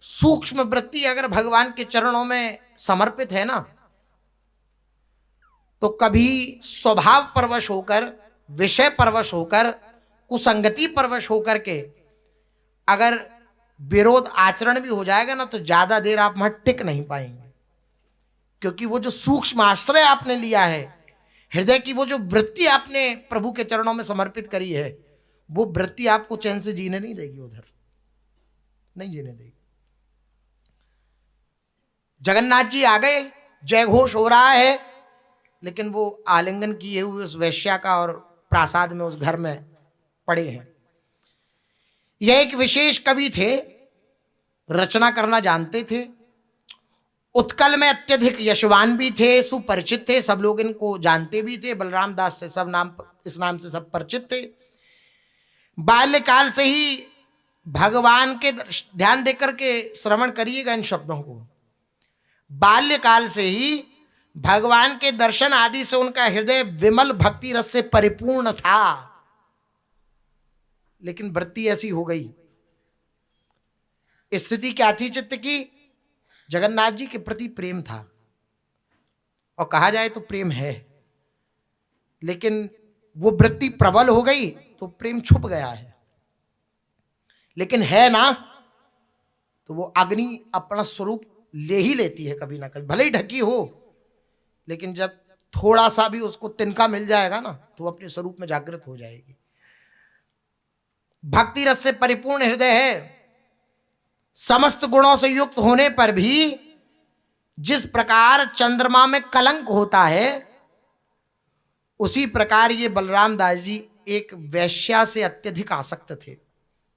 सूक्ष्म वृत्ति अगर भगवान के चरणों में समर्पित है ना, तो कभी स्वभाव परवश होकर, विषय परवश होकर, कुसंगति परवश होकर के अगर विरोध आचरण भी हो जाएगा ना, तो ज्यादा देर आप वहां टिक नहीं पाएंगे। क्योंकि वो जो सूक्ष्म आश्रय आपने लिया है, हृदय की वो जो वृत्ति आपने प्रभु के चरणों में समर्पित करी है, वो वृत्ति आपको चैन से जीने नहीं देगी, उधर नहीं जीने देगी। जगन्नाथ जी आ गए, जय घोष हो रहा है, लेकिन वो आलिंगन किए हुए उस वैश्या का और प्रासाद में, उस घर में पड़े हैं। यह एक विशेष कवि थे, रचना करना जानते थे, उत्कल में अत्यधिक यशवान भी थे, सुपरिचित थे, सब लोग इनको जानते भी थे। बलराम दास से सब नाम, इस नाम से सब परिचित थे। बाल्यकाल से ही भगवान के ध्यान देकर के श्रवण करिएगा इन शब्दों को। बाल्यकाल से ही भगवान के दर्शन आदि से उनका हृदय विमल भक्ति रस से परिपूर्ण था, लेकिन वृत्ति ऐसी हो गई। स्थिति क्या थी चित्त की? जगन्नाथ जी के प्रति प्रेम था, और कहा जाए तो प्रेम है, लेकिन वो वृत्ति प्रबल हो गई तो प्रेम छुप गया है। लेकिन है ना, तो वो अग्नि अपना स्वरूप ले ही लेती है कभी ना कभी, भले ही ढकी हो, लेकिन जब थोड़ा सा भी उसको तिनका मिल जाएगा ना, तो अपने स्वरूप में जागृत हो जाएगी। भक्ति रस से परिपूर्ण हृदय है। समस्त गुणों से युक्त होने पर भी जिस प्रकार चंद्रमा में कलंक होता है, उसी प्रकार ये बलराम दास जी एक वेश्या से अत्यधिक आसक्त थे।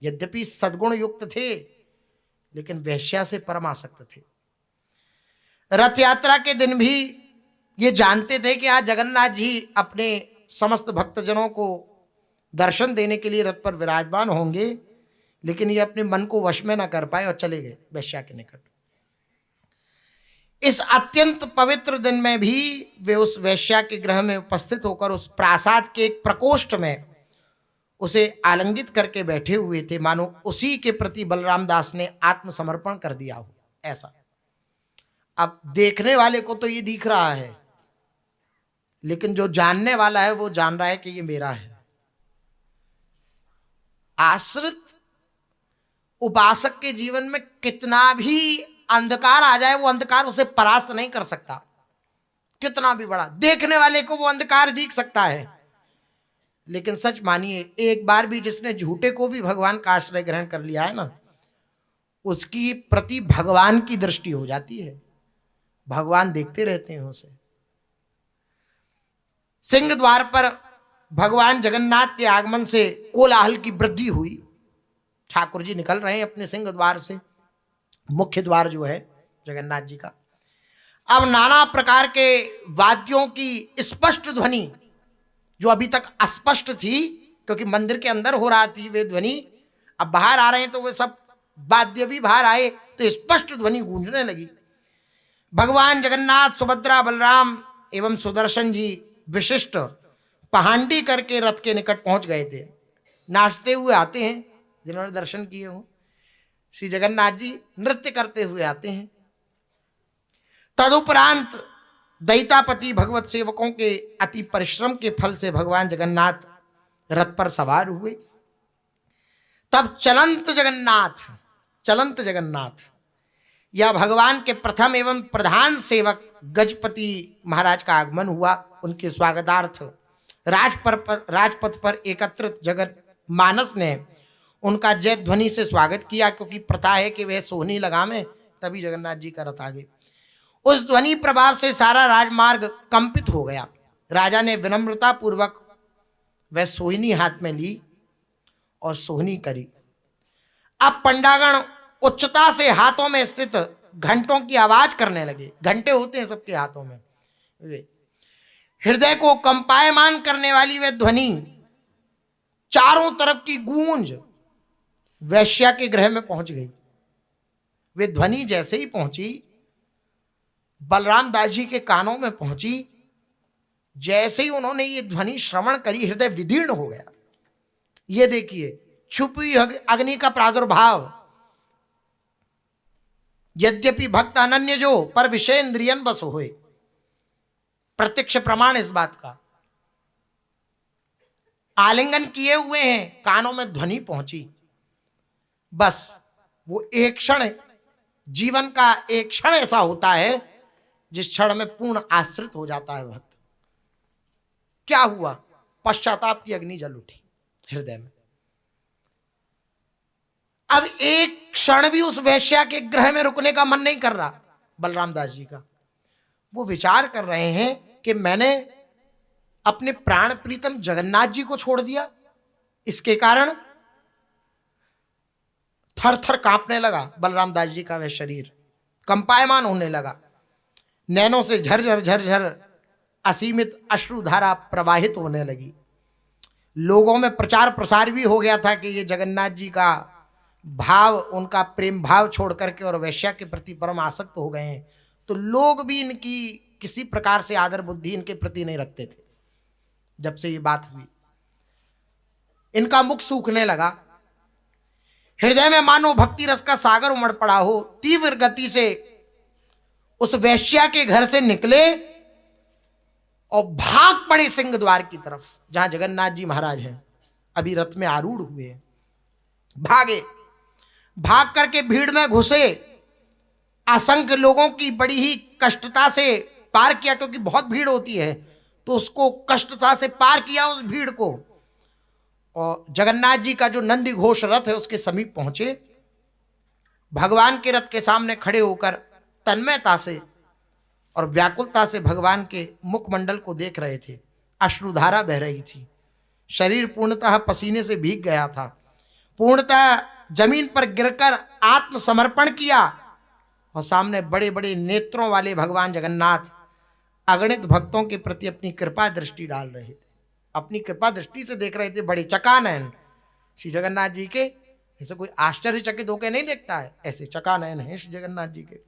यद्यपि सद्गुण युक्त थे, लेकिन वेश्या से परम आसक्त थे। रथ यात्रा के दिन भी ये जानते थे कि आज जगन्नाथ जी अपने समस्त भक्तजनों को दर्शन देने के लिए रथ पर विराजमान होंगे, लेकिन ये अपने मन को वश में ना कर पाए और चले गए वेश्या के निकट। इस अत्यंत पवित्र दिन में भी वे उस वेश्या के गृह में उपस्थित होकर उस प्रासाद के एक प्रकोष्ठ में उसे आलिंगित करके बैठे हुए थे, मानो उसी के प्रति बलराम दास ने आत्मसमर्पण कर दिया हो ऐसा। अब देखने वाले को तो ये दिख रहा है, लेकिन जो जानने वाला है वो जान रहा है कि ये मेरा है। आश्रित उपासक के जीवन में कितना भी अंधकार आ जाए, वो अंधकार उसे परास्त नहीं कर सकता। कितना भी बड़ा देखने वाले को वो अंधकार दिख सकता है, लेकिन सच मानिए, एक बार भी जिसने झूठे को भी भगवान का आश्रय ग्रहण कर लिया है ना, उसकी प्रति भगवान की दृष्टि हो जाती है। भगवान देखते रहते हैं उसे। सिंह द्वार पर भगवान जगन्नाथ के आगमन से कोलाहल की वृद्धि हुई। ठाकुर जी निकल रहे हैं अपने सिंह द्वार से, मुख्य द्वार जो है जगन्नाथ जी का। अब नाना प्रकार के वाद्यों की स्पष्ट ध्वनि, जो अभी तक अस्पष्ट थी क्योंकि मंदिर के अंदर हो रहा थी वे ध्वनि, अब बाहर आ रहे हैं तो वे सब वाद्य भी बाहर आए तो स्पष्ट ध्वनि गूंजने लगी। भगवान जगन्नाथ, सुभद्रा, बलराम एवं सुदर्शन जी विशिष्ट पहांडी करके रथ के निकट पहुंच गए थे। नाचते हुए आते हैं जिन्होंने दर्शन किए हो। श्री जगन्नाथ जी नृत्य करते हुए आते हैं। तदुपरांत दैतापति भगवत सेवकों के अति परिश्रम के फल से भगवान जगन्नाथ रथ पर सवार हुए। तब चलंत जगन्नाथ या भगवान के प्रथम एवं प्रधान सेवक गजपति महाराज का आगमन हुआ। उनके स्वागतार्थ राजपथ पर एकत्रित जगत मानस ने उनका जय ध्वनि से स्वागत किया, क्योंकि प्रथा है कि वह सोहनी लगावे तभी जगन्नाथ जी का रथ आगे। उस ध्वनि प्रभाव से सारा राजमार्ग कंपित हो गया। राजा ने विनम्रता पूर्वक वह सोहनी हाथ में ली और सोहनी करी। अब पंडागण उच्चता से हाथों में स्थित घंटों की आवाज करने लगे। घंटे होते हैं सबके हाथों में। हृदय को कंपायमान करने वाली वह ध्वनि, चारों तरफ की गूंज वैश्या के गृह में पहुंच गई। वे ध्वनि जैसे ही पहुंची, बलराम दास जी के कानों में पहुंची, जैसे ही उन्होंने ये ध्वनि श्रवण करी, हृदय विदीर्ण हो गया। ये देखिए, छुपी अग्नि का प्रादुर्भाव। यद्यपि भक्त अनन्य जो, पर विषय इंद्रियन बस होए। प्रत्यक्ष प्रमाण इस बात का। आलिंगन किए हुए हैं, कानों में ध्वनि पहुंची, बस वो एक क्षण, जीवन का एक क्षण ऐसा होता है जिस क्षण में पूर्ण आश्रित हो जाता है भक्त। क्या हुआ? पश्चाताप की अग्नि जल उठी हृदय में। अब एक क्षण भी उस वैश्या के गृह में रुकने का मन नहीं कर रहा बलराम दास जी का। वो विचार कर रहे हैं कि मैंने अपने प्राण प्रीतम जगन्नाथ जी को छोड़ दिया, इसके कारण थर थर कांपने लगा बलराम दास जी का वह शरीर, कंपायमान होने लगा। नैनों से झरझर झरझर असीमित अश्रुधारा प्रवाहित होने लगी। लोगों में प्रचार प्रसार भी हो गया था कि ये जगन्नाथ जी का भाव, उनका प्रेम भाव छोड़ करके और वैश्या के प्रति परम आसक्त हो गए हैं। तो लोग भी इनकी किसी प्रकार से आदर बुद्धि इनके प्रति नहीं रखते थे। जब से ये बात हुई इनका मुख सूखने लगा, हृदय में मानो भक्ति रस का सागर उमड़ पड़ा हो। तीव्र गति से उस वैश्या के घर से निकले और भाग पड़े सिंह द्वार की तरफ, जहां जगन्नाथ जी महाराज हैं, अभी रथ में आरूढ़ हुए हैं। भागे, भाग करके भीड़ में घुसे, असंख्य लोगों की बड़ी ही कष्टता से पार किया, क्योंकि बहुत भीड़ होती है, तो उसको कष्टता से पार किया उस भीड़ को, और जगन्नाथ जी का जो नंदी घोष रथ है उसके समीप पहुंचे। भगवान के रथ के सामने खड़े होकर तन्मयता से और व्याकुलता से भगवान के मुखमंडल को देख रहे थे। अश्रुधारा बह रही थी, शरीर पूर्णतः पसीने से भीग गया था। पूर्णतः जमीन पर गिरकर आत्मसमर्पण किया, और सामने बड़े बड़े नेत्रों वाले भगवान जगन्नाथ अगणित भक्तों के प्रति अपनी कृपा दृष्टि डाल रहे थे, अपनी कृपा दृष्टि से देख रहे थे। बड़े चकानयन श्री जगन्नाथ जी के, ऐसे कोई आश्चर्यचकित होकर नहीं देखता है, ऐसे चकानयन है श्री जगन्नाथ जी के।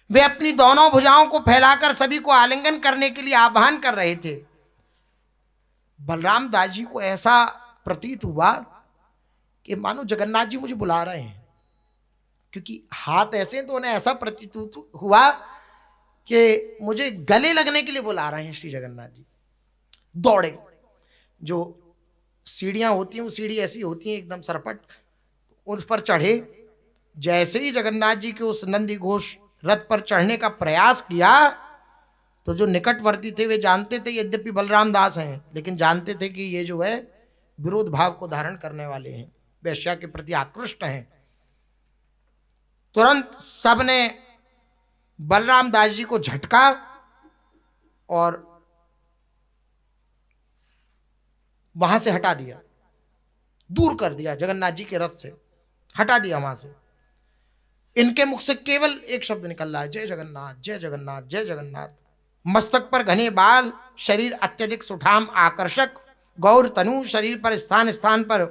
वे अपनी दोनों भुजाओं को फैलाकर सभी को आलिंगन करने के लिए आह्वान कर रहे थे। बलराम दास जी को ऐसा प्रतीत हुआ कि मानो जगन्नाथ जी मुझे बुला रहे हैं, क्योंकि हाथ ऐसे हैं, तो उन्हें ऐसा प्रतीत हुआ कि मुझे गले लगने के लिए बुला रहे हैं श्री जगन्नाथ जी। दौड़े, जो सीढ़ियां होती हैं वो सीढ़ी ऐसी होती हैं एकदम सरपट, उस पर चढ़े। जैसे ही जगन्नाथ जी के उस नंदी घोष रथ पर चढ़ने का प्रयास किया, तो जो निकटवर्ती थे वे जानते थे, यद्यपि बलराम दास हैं, लेकिन जानते थे कि ये जो है विरोध भाव को धारण करने वाले हैं, वैश्या के प्रति आकृष्ट हैं। तुरंत सबने बलराम दास जी को झटका और वहां से हटा दिया, दूर कर दिया, जगन्नाथ जी के रथ से हटा दिया वहां से। इनके मुख से केवल एक शब्द निकल रहा है, जय जगन्नाथ जय जगन्नाथ जय जगन्नाथ। मस्तक पर घने बाल, शरीर अत्यधिक सुठाम आकर्षक, गौर तनु, शरीर पर स्थान स्थान पर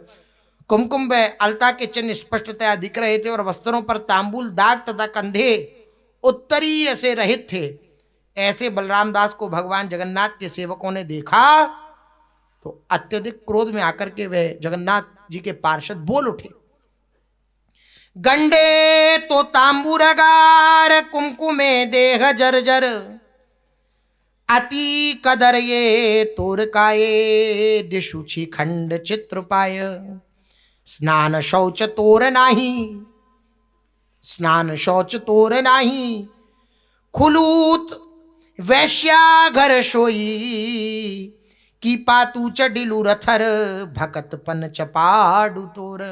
कुमकुम व अलता के चिन्ह स्पष्टतया दिख रहे थे, और वस्त्रों पर तांबुल दाग तथा कंधे उत्तरीय से रहित थे। ऐसे बलराम दास को भगवान जगन्नाथ के सेवकों ने देखा तो अत्यधिक क्रोध में आकर के वे जगन्नाथ जी के पार्षद बोल उठे, गंडे तो तांबूरगार कुमकुमे देह जर्जर, अति कदर ये तोर काये, दिशुछि खंड चित्र पाय, स्नान शौच तोर नाही, स्नान शौच तोर नाही, खुलूत वैश्या घर सोई, की पातू चडिलू रथर, भकत पन चपाडू तोर।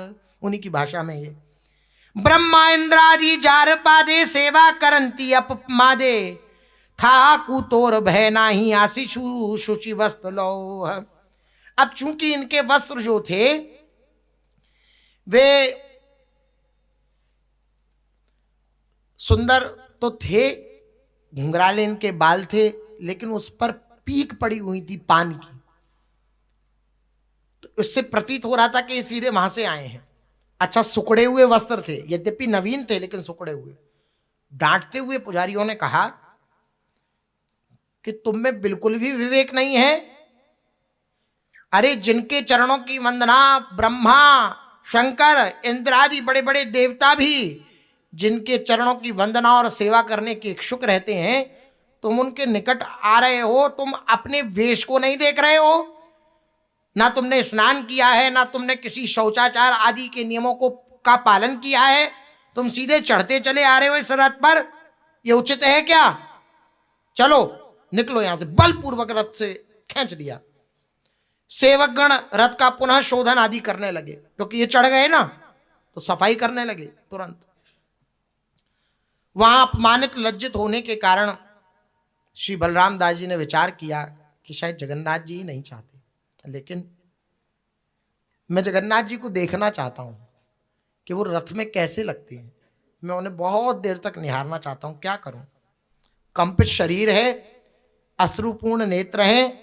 उन्हीं की भाषा में ये, ब्रह्मा इंद्रादि जार पादे, सेवा करंती अपमादे, था कुतोर भय नाही, आशीषु शुचि वस्त्र लो। अब चूंकि इनके वस्त्र जो थे वे सुंदर तो थे, घुंघराले इनके बाल थे, लेकिन उस पर पीक पड़ी हुई थी पान की, तो इससे प्रतीत हो रहा था कि सीधे वहां से आए हैं। अच्छा, सुकड़े हुए वस्त्र थे, यद्यपि नवीन थे लेकिन सुकड़े हुए। डांटते हुए पुजारियों ने कहा कि तुम में बिल्कुल भी विवेक नहीं है। अरे, जिनके चरणों की वंदना ब्रह्मा शंकर इंद्र आदि बड़े बड़े देवता भी जिनके चरणों की वंदना और सेवा करने के इच्छुक रहते हैं, तुम उनके निकट आ रहे हो, तुम अपने वेश को नहीं देख रहे हो, ना तुमने स्नान किया है, ना तुमने किसी शौचाचार आदि के नियमों को का पालन किया है, तुम सीधे चढ़ते चले आ रहे हो इस रथ पर। यह उचित है क्या? चलो निकलो यहां से। बलपूर्वक रथ से खींच दिया। सेवकगण रथ का पुनः शोधन आदि करने लगे, क्योंकि ये चढ़ गए ना, तो सफाई करने लगे तुरंत। वहां अपमानित लज्जित होने के कारण श्री बलराम दास जी ने विचार किया कि शायद जगन्नाथ जी ही नहीं चाहते, लेकिन मैं जगन्नाथ जी को देखना चाहता हूं कि वो रथ में कैसे लगते हैं। मैं उन्हें बहुत देर तक निहारना चाहता हूं। क्या करूं? कंपित शरीर है, अश्रुपूर्ण नेत्र हैं।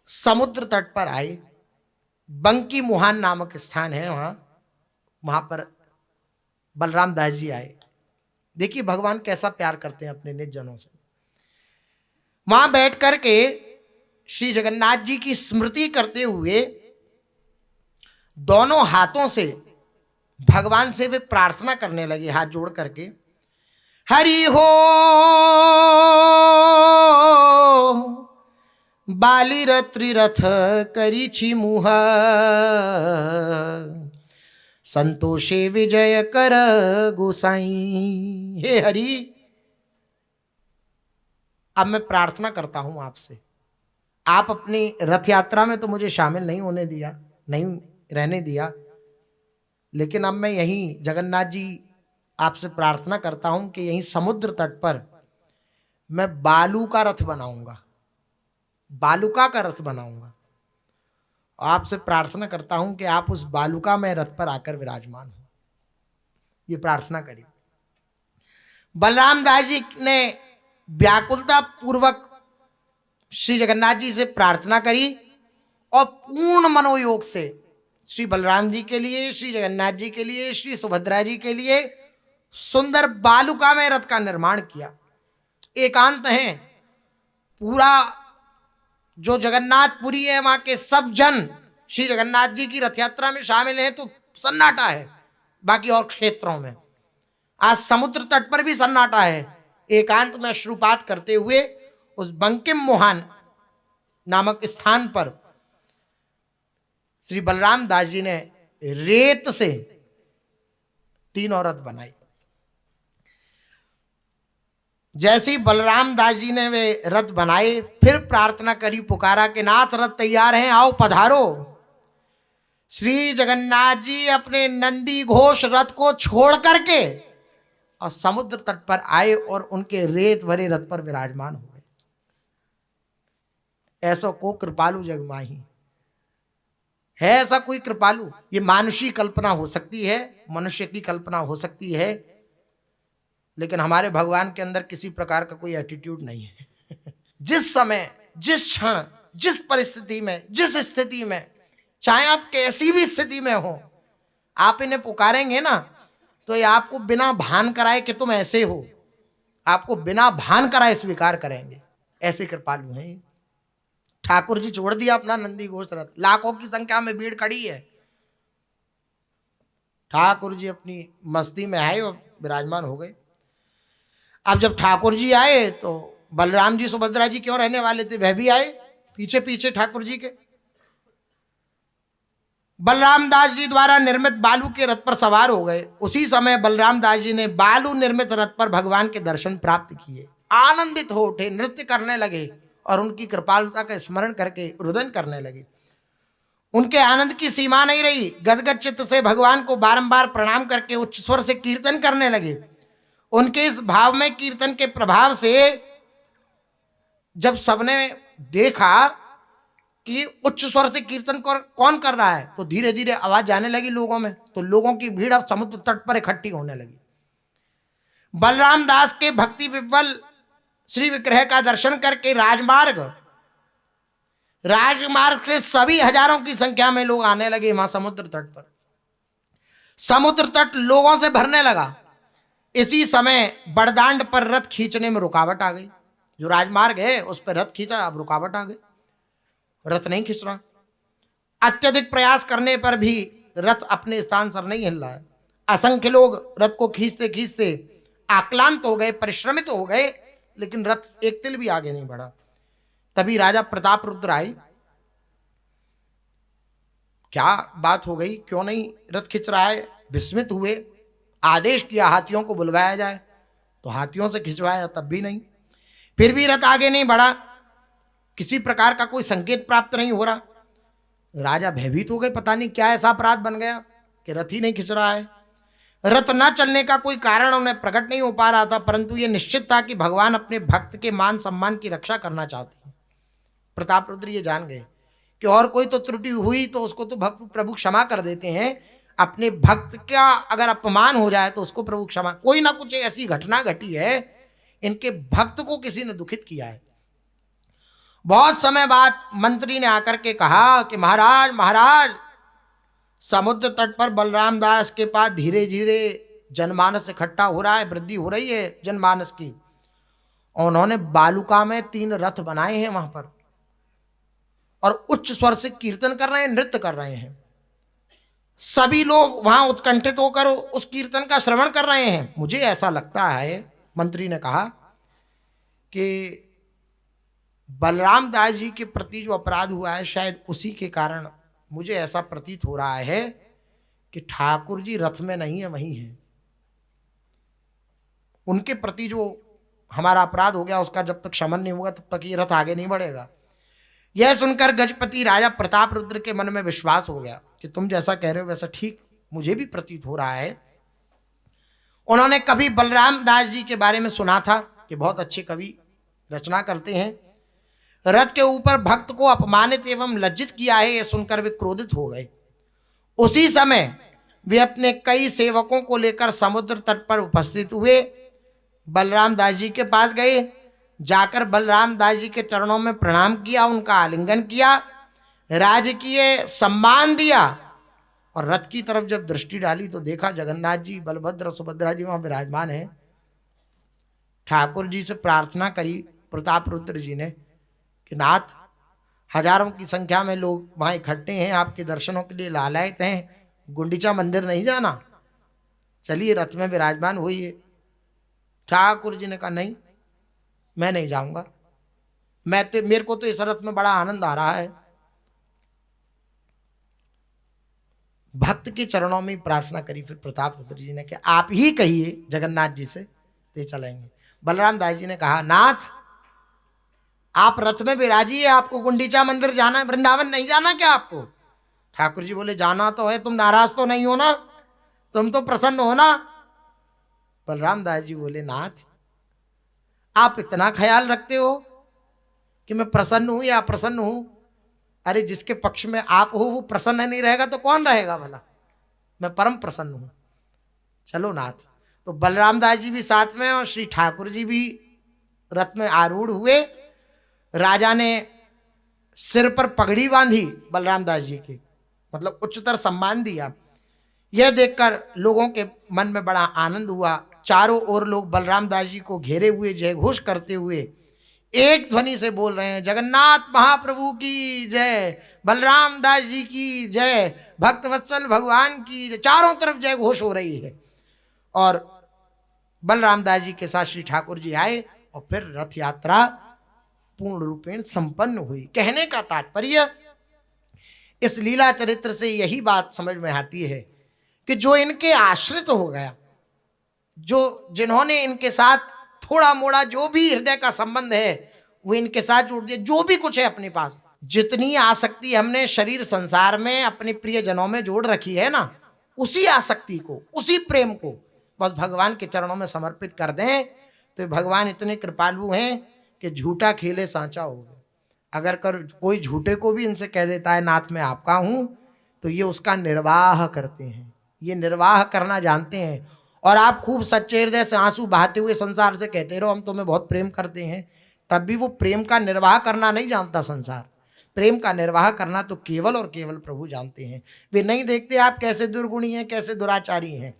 समुद्र तट पर आए, बंकी मुहान नामक स्थान है, वहां पर बलराम दास जी आए। देखिए भगवान कैसा प्यार करते हैं अपने निज जनों से। वहां बैठ करके श्री जगन्नाथ जी की स्मृति करते हुए दोनों हाथों से भगवान से वे प्रार्थना करने लगे, हाथ जोड़ करके, हरि हो बाली त्रिरथ करी छी मुह, संतोषे विजय कर गोसाई। हे हरि, अब मैं प्रार्थना करता हूं आपसे, आप अपनी रथ यात्रा में तो मुझे शामिल नहीं होने दिया, नहीं रहने दिया, लेकिन अब मैं यहीं जगन्नाथ जी आपसे प्रार्थना करता हूं कि यहीं समुद्र तट पर मैं बालू का रथ बनाऊंगा, बालुका का रथ बनाऊंगा। आपसे प्रार्थना करता हूं कि आप उस बालुका में रथ पर आकर विराजमान हो। ये प्रार्थना करी। बलराम दास जी ने व्याकुलता पूर्वक श्री जगन्नाथ जी से प्रार्थना करी और पूर्ण मनोयोग से श्री बलराम जी के लिए, श्री जगन्नाथ जी के लिए, श्री सुभद्रा जी के लिए सुंदर बालुका में रथ का निर्माण किया। एकांत है, पूरा जो जगन्नाथपुरी है वहां के सब जन श्री जगन्नाथ जी की रथ यात्रा में शामिल हैं, तो सन्नाटा है। बाकी और क्षेत्रों में आज समुद्र तट पर भी सन्नाटा है। एकांत में अश्रुपात करते हुए उस बंकिम मोहन नामक स्थान पर श्री बलराम दास जी ने रेत से 3 रथ बनाई। जैसे ही बलराम दास जी ने वे रथ बनाए, फिर प्रार्थना करी, पुकारा कि नाथ रथ तैयार हैं, आओ पधारो। श्री जगन्नाथ जी अपने नंदी घोष रथ को छोड़ करके और समुद्र तट पर आए और उनके रेत भरे रथ पर विराजमान हो गए। ऐसा को कृपालु जग माही है, ऐसा कोई कृपालु? ये मानुषी कल्पना हो सकती है, मनुष्य की कल्पना हो सकती है, लेकिन हमारे भगवान के अंदर किसी प्रकार का कोई एटीट्यूड नहीं है। जिस समय, जिस क्षण, जिस परिस्थिति में, जिस स्थिति में, चाहे आप कैसी भी स्थिति में हो, आप इन्हें पुकारेंगे ना, तो ये आपको बिना भान कराए कि तुम ऐसे हो, आपको बिना भान कराए स्वीकार करेंगे। ऐसे कृपालु हैं। ठाकुर जी छोड़ दिया अपना नंदी घोष रथ, लाखों की संख्या में भीड़ खड़ी है, ठाकुर जी अपनी मस्ती में आए और विराजमान हो गए। अब जब ठाकुर जी आए तो बलराम जी सुभद्रा जी क्यों रहने वाले थे, वह भी आए पीछे पीछे ठाकुर जी के। बलराम दास जी द्वारा निर्मित बालू के रथ पर सवार हो गए। उसी समय बलराम दास जी ने बालू निर्मित रथ पर भगवान के दर्शन प्राप्त किए, आनंदित हो उठे, नृत्य करने लगे और उनकी कृपालुता का स्मरण करके रुदन करने लगे। उनके आनंद की सीमा नहीं रही, गदगद चित्त से भगवान को बारंबार प्रणाम करके उच्च स्वर से कीर्तन करने लगे। उनके इस भाव में कीर्तन के प्रभाव से जब सबने देखा कि उच्च स्वर से कीर्तन कौन कर रहा है, तो धीरे धीरे आवाज जाने लगी लोगों में, तो लोगों की भीड़ अब समुद्र तट पर इकट्ठी होने लगी। बलराम दास के भक्ति विह्वल श्री विग्रह का दर्शन करके राजमार्ग से सभी हजारों की संख्या में लोग आने लगे वहां समुद्र तट पर। समुद्र तट लोगों से भरने लगा। इसी समय बड़दांड पर रथ खींचने में रुकावट आ गई। जो राजमार्ग है उस पर रथ खींचा, अब रुकावट आ गई, रथ नहीं खींच रहा। अत्यधिक प्रयास करने पर भी रथ अपने स्थान से नहीं हिल रहा है। असंख्य लोग रथ को खींचते खींचते आक्लांत हो गए, परिश्रमित हो गए, लेकिन रथ एक तिल भी आगे नहीं बढ़ा। तभी राजा प्रताप रुद्र आए। क्या बात हो गई, क्यों नहीं रथ खींच रहा है? विस्मित हुए, आदेश किया हाथियों को बुलवाया जाए, तो हाथियों से खिंचवाया, तब भी नहीं। फिर भी रथ आगे नहीं बढ़ा, किसी प्रकार का कोई संकेत प्राप्त नहीं हो रहा। राजा भयभीत हो गए, पता नहीं क्या ऐसा अपराध बन गया कि रथ ही नहीं खिंच रहा है। रथ न चलने का कोई कारण उन्हें प्रकट नहीं हो पा रहा था, परंतु यह निश्चित था कि भगवान अपने भक्त के मान सम्मान की रक्षा करना चाहते हैं। प्रताप रुद्र ये जान गए कि और कोई तो त्रुटि हुई तो उसको तो प्रभु क्षमा कर देते हैं, अपने भक्त का अगर अपमान हो जाए तो उसको प्रभु क्षमा। कोई ना कुछ ऐसी घटना घटी है, इनके भक्त को किसी ने दुखित किया है। बहुत समय बाद मंत्री ने आकर के कहा कि महाराज महाराज, समुद्र तट पर बलराम दास के पास धीरे धीरे जनमानस इकट्ठा हो रहा है, वृद्धि हो रही है जनमानस की, और उन्होंने बालुका में 3 रथ बनाए हैं वहां पर, और उच्च स्वर से कीर्तन कर रहे हैं, नृत्य कर रहे हैं। सभी लोग वहां उत्कंठित होकर उस कीर्तन का श्रवण कर रहे हैं। मुझे ऐसा लगता है, मंत्री ने कहा, कि बलराम दास जी के प्रति जो अपराध हुआ है शायद उसी के कारण मुझे ऐसा प्रतीत हो रहा है कि ठाकुर जी रथ में नहीं है, वहीं है। उनके प्रति जो हमारा अपराध हो गया उसका जब तक क्षमन नहीं होगा तब तक ये रथ आगे नहीं बढ़ेगा। यह सुनकर गजपति राजा प्रताप रुद्र के मन में विश्वास हो गया कि तुम जैसा कह रहे हो वैसा ठीक मुझे भी प्रतीत हो रहा है। उन्होंने कभी बलराम दास जी के बारे में सुना था कि बहुत अच्छे कवि रचना करते हैं, रथ के ऊपर भक्त को अपमानित एवं लज्जित किया है, यह सुनकर वे क्रोधित हो गए। उसी समय वे अपने कई सेवकों को लेकर समुद्र तट पर उपस्थित हुए, बलराम दास जी के पास गए, जाकर बलराम दास जी के चरणों में प्रणाम किया, उनका आलिंगन किया, राजकीय सम्मान दिया, और रथ की तरफ जब दृष्टि डाली तो देखा जगन्नाथ जी, बलभद्र, सुभद्रा जी वहां विराजमान है। ठाकुर जी से प्रार्थना करी प्रताप रुद्र जी ने कि नाथ, हजारों की संख्या में लोग वहां इकट्ठे हैं, आपके दर्शनों के लिए लालायित हैं, गुंडीचा मंदिर नहीं जाना, चलिए रथ में विराजमान हुई। ठाकुर जी ने कहा नहीं, मैं नहीं जाऊंगा, मेरे को तो इस रथ में बड़ा आनंद आ रहा है। भक्त के चरणों में प्रार्थना करी फिर प्रताप रुद्र जी ने कि आप ही कहिए जगन्नाथ जी से ते चलेंगे। बलराम दास जी ने कहा नाथ, आप रथ में विराजिए, आपको गुंडीचा मंदिर जाना है, वृंदावन नहीं जाना क्या आपको? ठाकुर जी बोले जाना तो है, तुम नाराज तो नहीं हो ना, तुम तो प्रसन्न हो ना? बलराम दास जी बोले नाथ, आप इतना ख्याल रखते हो कि मैं प्रसन्न हूं या अप्रसन्न हूं? अरे जिसके पक्ष में आप हो वो प्रसन्न नहीं रहेगा तो कौन रहेगा भला? मैं परम प्रसन्न हूं, चलो नाथ। तो बलराम दास जी भी साथ में और श्री ठाकुर जी भी रथ में आरूढ़ हुए। राजा ने सिर पर पगड़ी बांधी बलराम दास जी की, मतलब उच्चतर सम्मान दिया। यह देखकर लोगों के मन में बड़ा आनंद हुआ। चारों ओर लोग बलराम दास जी को घेरे हुए जय घोष करते हुए एक ध्वनि से बोल रहे हैं, जगन्नाथ महाप्रभु की जय, बलराम दास जी की जय, भक्त वत्सल भगवान की जय। चारों तरफ जय घोष हो रही है। और बलराम दास जी के साथ श्री ठाकुर जी आए और फिर रथ यात्रा पूर्ण रूपेण संपन्न हुई। कहने का तात्पर्य इस लीला चरित्र से यही बात समझ में आती है कि जो इनके आश्रित हो गया, जो जिन्होंने इनके साथ थोड़ा मोड़ा जो भी हृदय का संबंध है वो इनके साथ जुड़ दिया, जो भी कुछ है अपने पास, जितनी आसक्ति हमने शरीर संसार में अपने प्रियजनों में जोड़ रखी है ना, उसी आसक्ति को, उसी प्रेम को बस भगवान के चरणों में समर्पित कर दें तो भगवान इतने कृपालु हैं कि झूठा खेले सांचा हो गया। अगर कोई झूठे को भी इनसे कह देता है नाथ मैं आपका हूं, तो ये उसका निर्वाह करते हैं, ये निर्वाह करना जानते हैं। और आप खूब सच्चे हृदय से आंसू बहाते हुए संसार से कहते रहो हम तुम्हें बहुत प्रेम करते हैं, तब भी वो प्रेम का निर्वाह करना नहीं जानता संसार। प्रेम का निर्वाह करना तो केवल और केवल प्रभु जानते हैं। वे नहीं देखते आप कैसे दुर्गुणी हैं, कैसे दुराचारी हैं,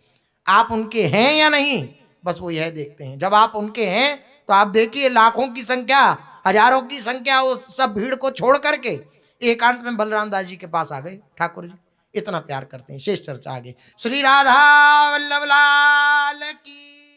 आप उनके हैं या नहीं, बस वो यह देखते हैं। जब आप उनके हैं तो आप देखिए लाखों की संख्या, हजारों की संख्या, उस सब भीड़ को छोड़ करके एकांत में बलराम दास जी के पास आ गए। ठाकुर जी इतना प्यार करते हैं। शेष चर्चा आगे। श्री राधा वल्लभ लाल की